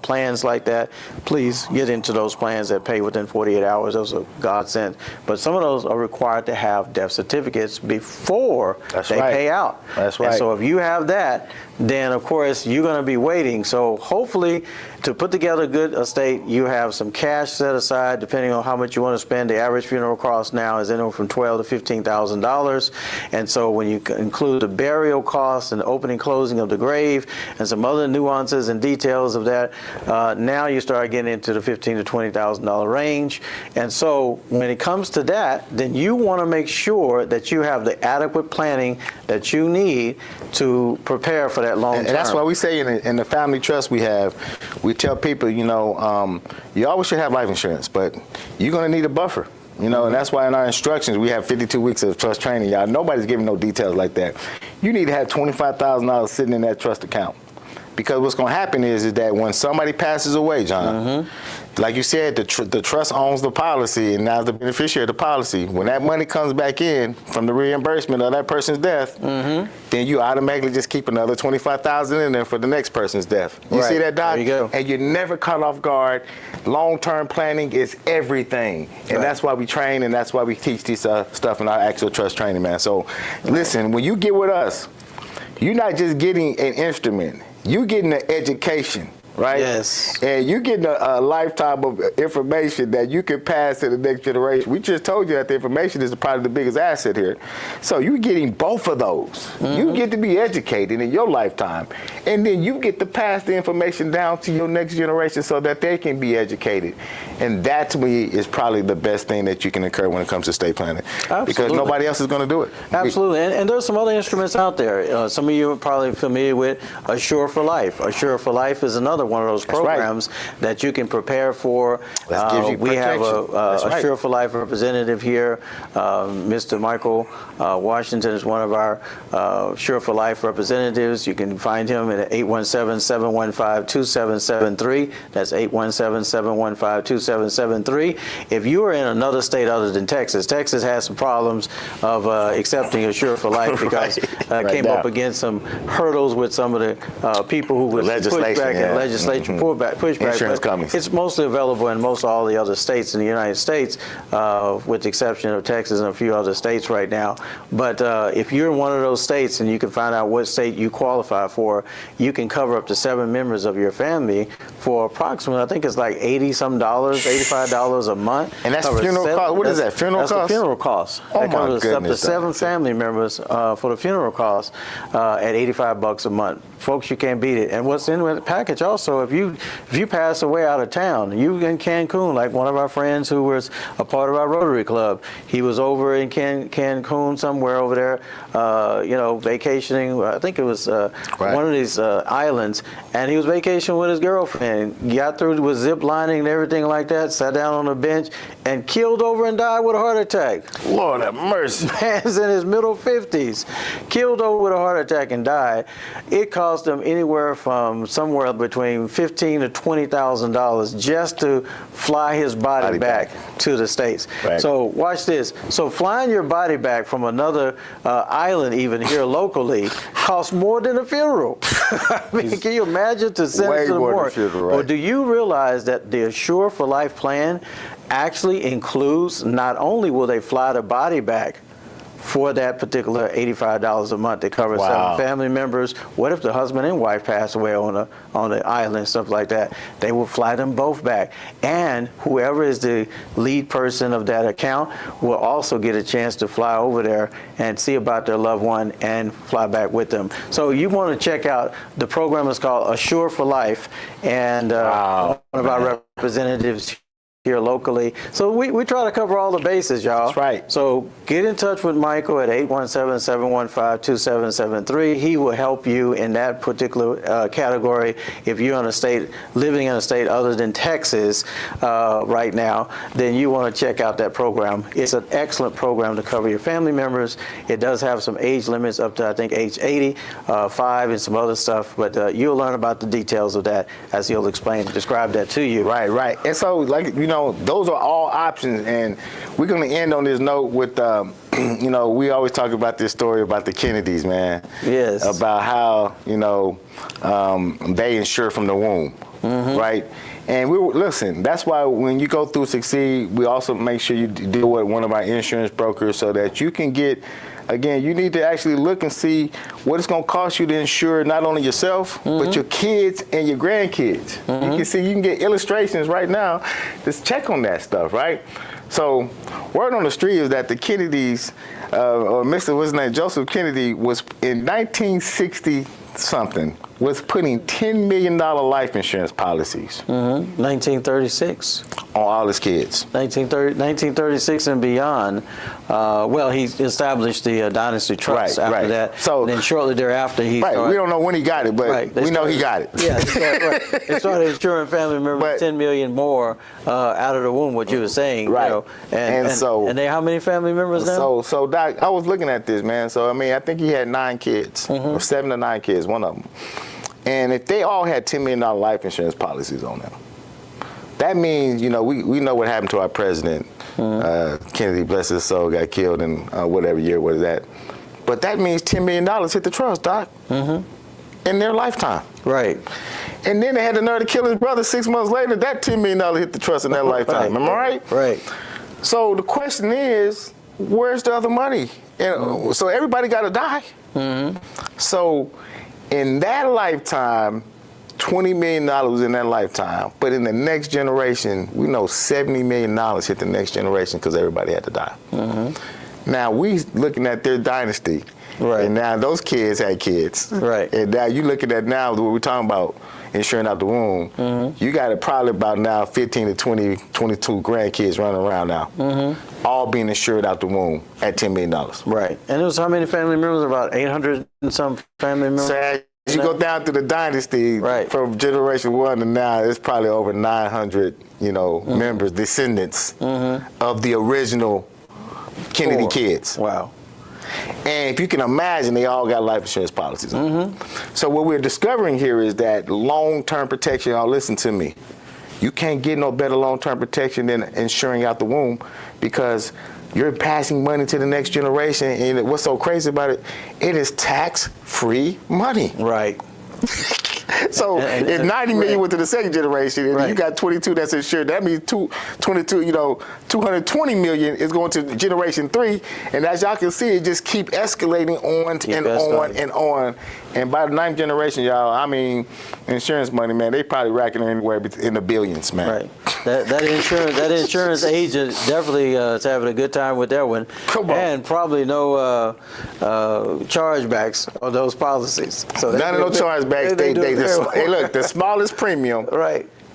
plans like that. Please get into those plans that pay within 48 hours. Those are godsend. But some of those are required to have death certificates before they pay out. That's right. And so if you have that, then of course you're going to be waiting. So hopefully, to put together a good estate, you have some cash set aside, depending on how much you want to spend. The average funeral cost now is anywhere from $12,000 to $15,000. And so when you include the burial costs and the opening, closing of the grave, and some other nuances and details of that, now you start getting into the $15,000 to $20,000 range. And so when it comes to that, then you want to make sure that you have the adequate planning that you need to prepare for that long term. And that's why we say in the family trust we tell people, you know, you always should have life insurance, but you're going to need a buffer. You know, and that's why in our instructions, we have 52 weeks of trust training, y'all. Nobody's giving no details like that. You need to have $25,000 sitting in that trust account. Because what's going to happen is that when somebody passes away, John, like you said, the trust owns the policy and now the beneficiary of the policy. When that money comes back in from the reimbursement of that person's death, then you automatically just keep another $25,000 in there for the next person's death. You see that, Doc? There you go. And you're never caught off guard. Long-term planning is everything. And that's why we train, and that's why we teach this stuff in our actual trust training, man. So listen, when you get with us, you're not just getting an instrument. you getting an education, right? Yes. And you getting a lifetime of information that you can pass to the next generation. We just told you that the information is probably the biggest asset here. So you're getting both of those. You get to be educated in your lifetime, and then you get to pass the information down to your next generation so that they can be educated. And that, to me, is probably the best thing that you can occur when it comes to estate planning. Absolutely. Because nobody else is going to do it. Absolutely. And there's some other instruments out there. Some of you are probably familiar with Assure for Life. Assure for Life is another one of those programs that you can prepare for. We have a Assure for Life representative here. Mr. Michael Washington is one of our Assure for Life representatives. You can find him at 817-715-2773. That's 817-715-2773. If you are in another state other than Texas, Texas has some problems of accepting Assure for Life because came up against some hurdles with some of the people who would push back and legislature pushback. Insurance companies. It's mostly available in most all the other states in the United States, with the exception of Texas and a few other states right now. But if you're in one of those states and you can find out what state you qualify for, you can cover up to 7 members of your family for approximately, I think it's like $80-some, $85 a month. And that's funeral cost. What is that? Funeral cost? That's the funeral cost. Oh, that my covers goodness. Up to 7 family members for the funeral cost at $85 a month. Folks, you can't beat it. And what's in the package also, if you pass away out of town, you in Cancun, like one of our friends who was a part of our Rotary Club, he was over in Cancun somewhere over there, vacationing. I think it was one of these islands, and he was vacationing with his girlfriend. Got through with zip lining and everything like that, sat down on a bench, and killed over and died with a heart attack. Lord have mercy. Man's in his middle 50s, killed over with a heart attack and died. It cost them anywhere from somewhere between $15,000 to $20,000 just to fly his body back to the States. Right. So watch this. So flying your body back from another island, even here locally, costs more than a funeral. I mean, can you imagine to send it to the morgue? Well, do you realize that the Assure for Life plan actually includes, not only will they fly the body back for that particular $85 a month, that covers 7 family members. What if the husband and wife pass away on the island, stuff like that? They will fly them both back, and whoever is the lead person of that account will also get a chance to fly over there and see about their loved one and fly back with them. So you want to check out the program. Is called Assure for Life, and one of our representatives here locally. So we try to cover all the bases, y'all. That's right. So get in touch with Michael at 817-715-2773. He will help you in that particular category. If you're living in a state other than Texas right now, then you want to check out that program. It's an excellent program to cover your family members. It does have some age limits up to, I think, age 85 and some other stuff, but you'll learn about the details of that as he'll describe that to you. Right. And so, like, those are all options, and we're going to end on this note with, we always talk about this story about the Kennedys, man. Yes. About how, they insure from the womb, right? And listen, that's why when you go through Succeed, we also make sure you deal with one of our insurance brokers so that you can get, again, you need to actually look and see what it's going to cost you to insure not only yourself, but your kids and your grandkids. You can get illustrations right now. Just check on that stuff, right? So word on the street is that the Kennedys, or what's his name, Joseph Kennedy, was in 1960-something, was putting $10 million life insurance policies. 1936. On all his kids. 1936 and beyond. He established the Dynasty Trust after that. So, and then shortly thereafter, he started. We don't know when he got it, but we know he got it. Yeah, they started insuring family members $10 million more out of the womb, what you were saying. Right. And they how many family members now? So Doc, I was looking at this, man. So, I think he had 9 kids, or 7 to 9 kids, one of them. And if they all had $10 million life insurance policies on them, that means, we know what happened to our president. Kennedy, bless his soul, got killed in whatever year was that. But that means $10 million hit the trust, Doc, in their lifetime. Right. And then they had the nerve to kill his brother 6 months later. That $10 million hit the trust in their lifetime. Am I right? Right. So the question is, where's the other money? So everybody got to die. So In that lifetime, $20 million was in that lifetime. But in the next generation, we know $70 million hit the next generation because everybody had to die. Now, we looking at their dynasty. Right. And now those kids had kids. Right. And now you looking at now what we're talking about, insuring out the womb. You got probably about now 15 to 20, 22 grandkids running around now. All being insured out the womb at $10 million. Right. And it was how many family members? About 800 and some family members? So as you go down to the dynasty, from generation 1 to now, it's probably over 900, members, descendants of the original Kennedy kids. Wow. And if you can imagine, they all got life insurance policies. So what we're discovering here is that long-term protection, y'all listen to me, you can't get no better long-term protection than insuring out the womb, because you're passing money to the next generation. And what's so crazy about it, it is tax-free money. Right. So if 90 million went to the second generation, and you got 22 that's insured, that means 220 million is going to generation 3. And as y'all can see, it just keep escalating on and on and on. And by the 9th generation, y'all, I mean, insurance money, man, they probably racking anywhere in the billions, man. Right. That insurance agent definitely is having a good time with that one. Come on. And probably no chargebacks on those policies. So none of no chargebacks. They hey, look, the smallest premium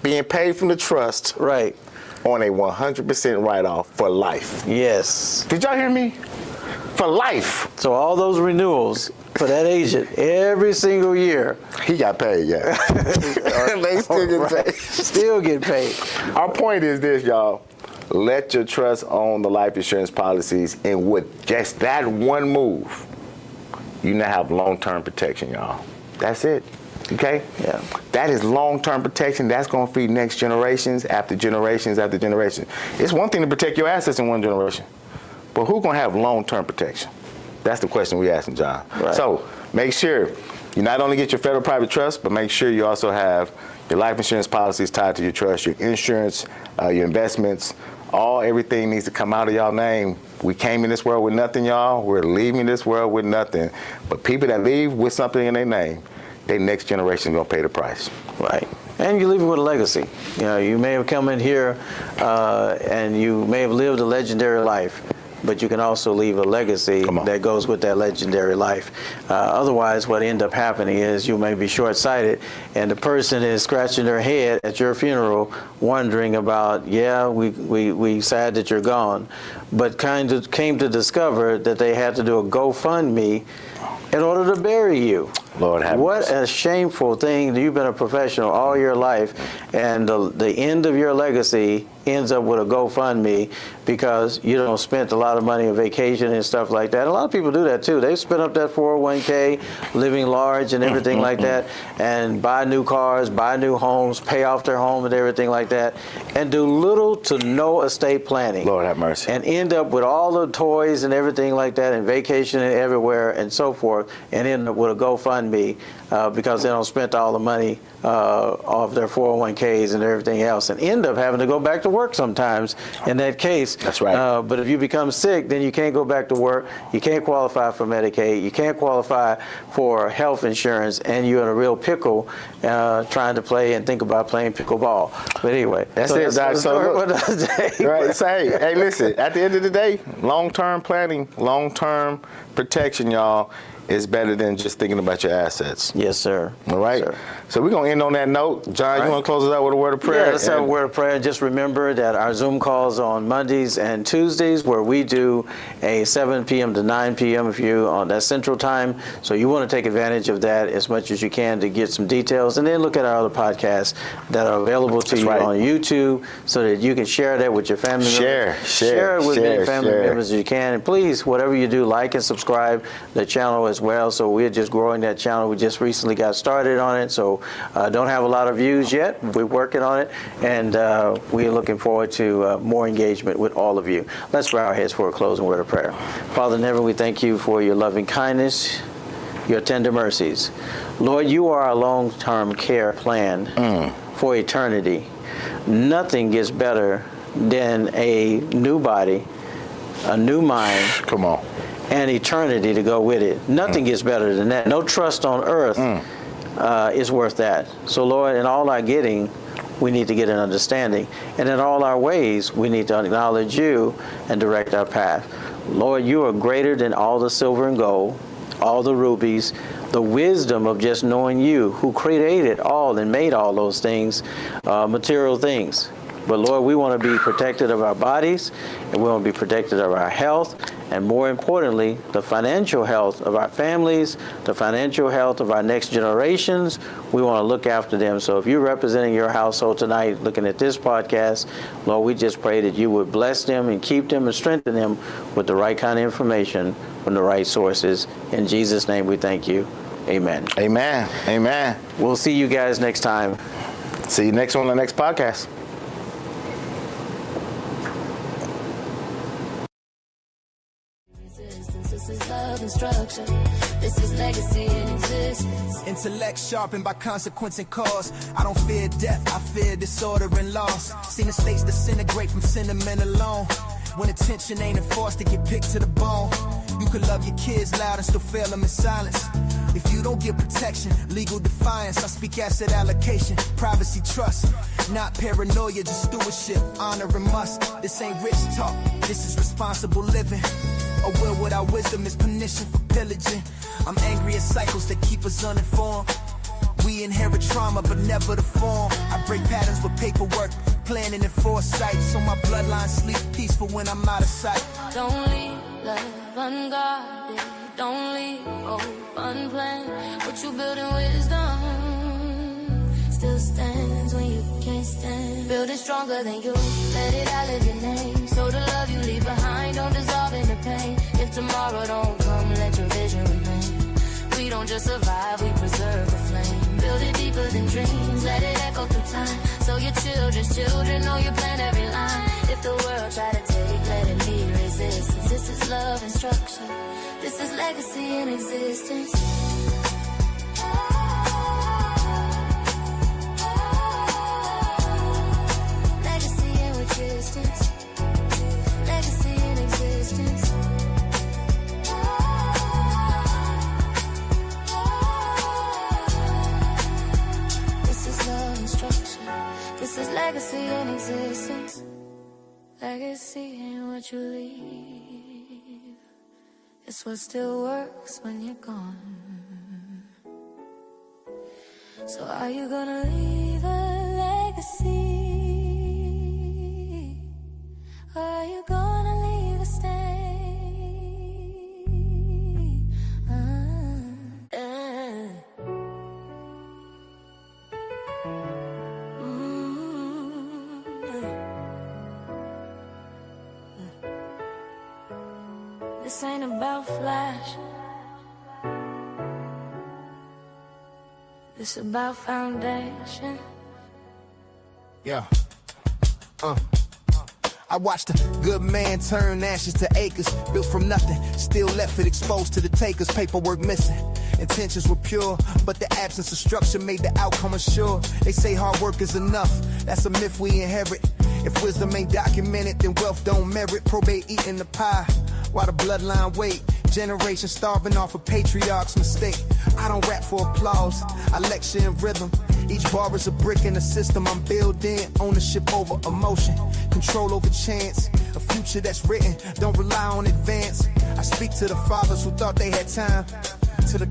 being paid from the trust on a 100% write-off for life. Yes. Did y'all hear me? For life. So all those renewals for that agent every single year. He got paid, yeah. They still get paid. Still get paid. Our point is this, y'all. Let your trust own the life insurance policies, and with just that one move, you now have long-term protection, y'all. That's it. Okay? Yeah. That is long-term protection. That's going to feed next generations after generations after generations. It's one thing to protect your assets in one generation, but who's going to have long-term protection? That's the question we're asking, John. Right. So make sure you not only get your federal private trust, but make sure you also have your life insurance policies tied to your trust, your insurance, your investments. Everything needs to come out of y'all name. We came in this world with nothing, y'all. We're leaving this world with nothing. But people that leave with something in their name, their next generation is going to pay the price. Right. And you leave it with a legacy. You may have come in here and you may have lived a legendary life, but you can also leave a legacy that goes with that legendary life. Otherwise, what ends up happening is you may be short-sighted, and the person is scratching their head at your funeral, wondering about, we sad that you're gone, but kind of came to discover that they had to do a GoFundMe in order to bury you. Lord have what mercy. a shameful thing. You've been a professional all your life, and the end of your legacy ends up with a GoFundMe because you don't spent a lot of money on vacation and stuff like that. A lot of people do that too. They spend up that 401k, living large and everything like that, and buy new cars, buy new homes, pay off their home and everything like that, and do little to no estate planning. Lord have mercy. And end up with all the toys and everything like that, and vacation and everywhere and so forth, and end up with a GoFundMe because they don't spend all the money off their 401ks and everything else, and end up having to go back to work sometimes in that case. That's right. But if you become sick, then you can't go back to work. You can't qualify for Medicaid. You can't qualify for health insurance, and you're in a real pickle trying to play and think about playing pickleball. But anyway, that's it, Doc. So look, right. So hey, listen. At the end of the day, long-term planning, long-term protection, y'all, is better than just thinking about your assets. Yes, sir. All right. Yes, sir. So we're going to end on that note. John, you want to close us out with a word of prayer? Yeah, let's have a word of prayer. Just remember that our Zoom calls on Mondays and Tuesdays, where we do a 7 p.m. to 9 p.m. if you on that Central Time. So you want to take advantage of that as much as you can to get some details, and then look at our other podcasts that are available to you on YouTube, so that you can share that with your family members. Share it with many family members as you can. And please, whatever you do, like and subscribe the channel as well. So we're just growing that channel. We just recently got started on it, so don't have a lot of views yet. We're working on it, and we're looking forward to more engagement with all of you. Let's bow our heads for a closing word of prayer. Father in heaven, we thank you for your loving kindness, your tender mercies. Lord, you are our long-term care plan for eternity. Nothing gets better than a new body, a new mind. Come on. and eternity to go with it. Nothing gets better than that. No trust on earth is worth that. So, Lord, in all our getting, we need to get an understanding. And in all our ways, we need to acknowledge you and direct our path. Lord, you are greater than all the silver and gold, all the rubies, the wisdom of just knowing you, who created all and made all those things, material things. But Lord, we want to be protected of our bodies, and we want to be protected of our health, and more importantly, the financial health of our families, the financial health of our next generations. We want to look after them. So if you're representing your household tonight, looking at this podcast, Lord, we just pray that you would bless them and keep them and strengthen them with the right kind of information from the right sources. In Jesus' name we thank you. Amen. Amen. Amen. We'll see you guys next time. See you next on the next podcast. This is love and structure. This is legacy and existence. Intellect sharpened by consequence and cause. I don't fear death, I fear disorder and loss. Seen the states disintegrate from sentiment alone. When attention ain't enforced, to get picked to the bone. You could love your kids loud and still fail them in silence. If you don't get protection, legal defiance. I speak asset allocation, privacy trust. Not paranoia, just stewardship, honor and must. This ain't rich talk, this is responsible living. A will without wisdom is permission for pillaging. I'm angry at cycles that keep us uninformed. We inherit trauma, but never the form. I break patterns with paperwork, planning and foresight. So my bloodline sleep peaceful when I'm out of sight. Don't leave love unguarded. Don't leave hope unplanned. What you build in wisdom still stands when you can't stand. Build it stronger than you. Let it out of your name. So the love you leave behind don't dissolve in the pain. If tomorrow don't come, let your vision remain. We don't just survive, we preserve the flame. Build it deeper than dreams, let it echo through time. So your children's children know you plan every line. If the world try to take, let it be resistance. This is love and structure. This is legacy and existence. Legacy and resistance. Legacy and existence. This is love and structure. This is legacy and existence. Legacy ain't what you leave. It's what still works when you're gone. So are you gonna leave a legacy? Or are you gonna leave a stay? This ain't about flash. This about foundation. Yeah. I watched a good man turn ashes to acres. Built from nothing, still left it exposed to the takers. Paperwork missing. Intentions were pure, but the absence of structure made the outcome assured. They say hard work is enough. That's a myth we inherit. If wisdom ain't documented, then wealth don't merit. Probate eating the pie while the bloodline wait. Generation starving off a patriarch's mistake. I don't rap for applause, I lecture in rhythm. Each bar is a brick in the system I'm building. Ownership over emotion, control over chance. A future that's written, don't rely on advance. I speak to the fathers who thought they had time. To the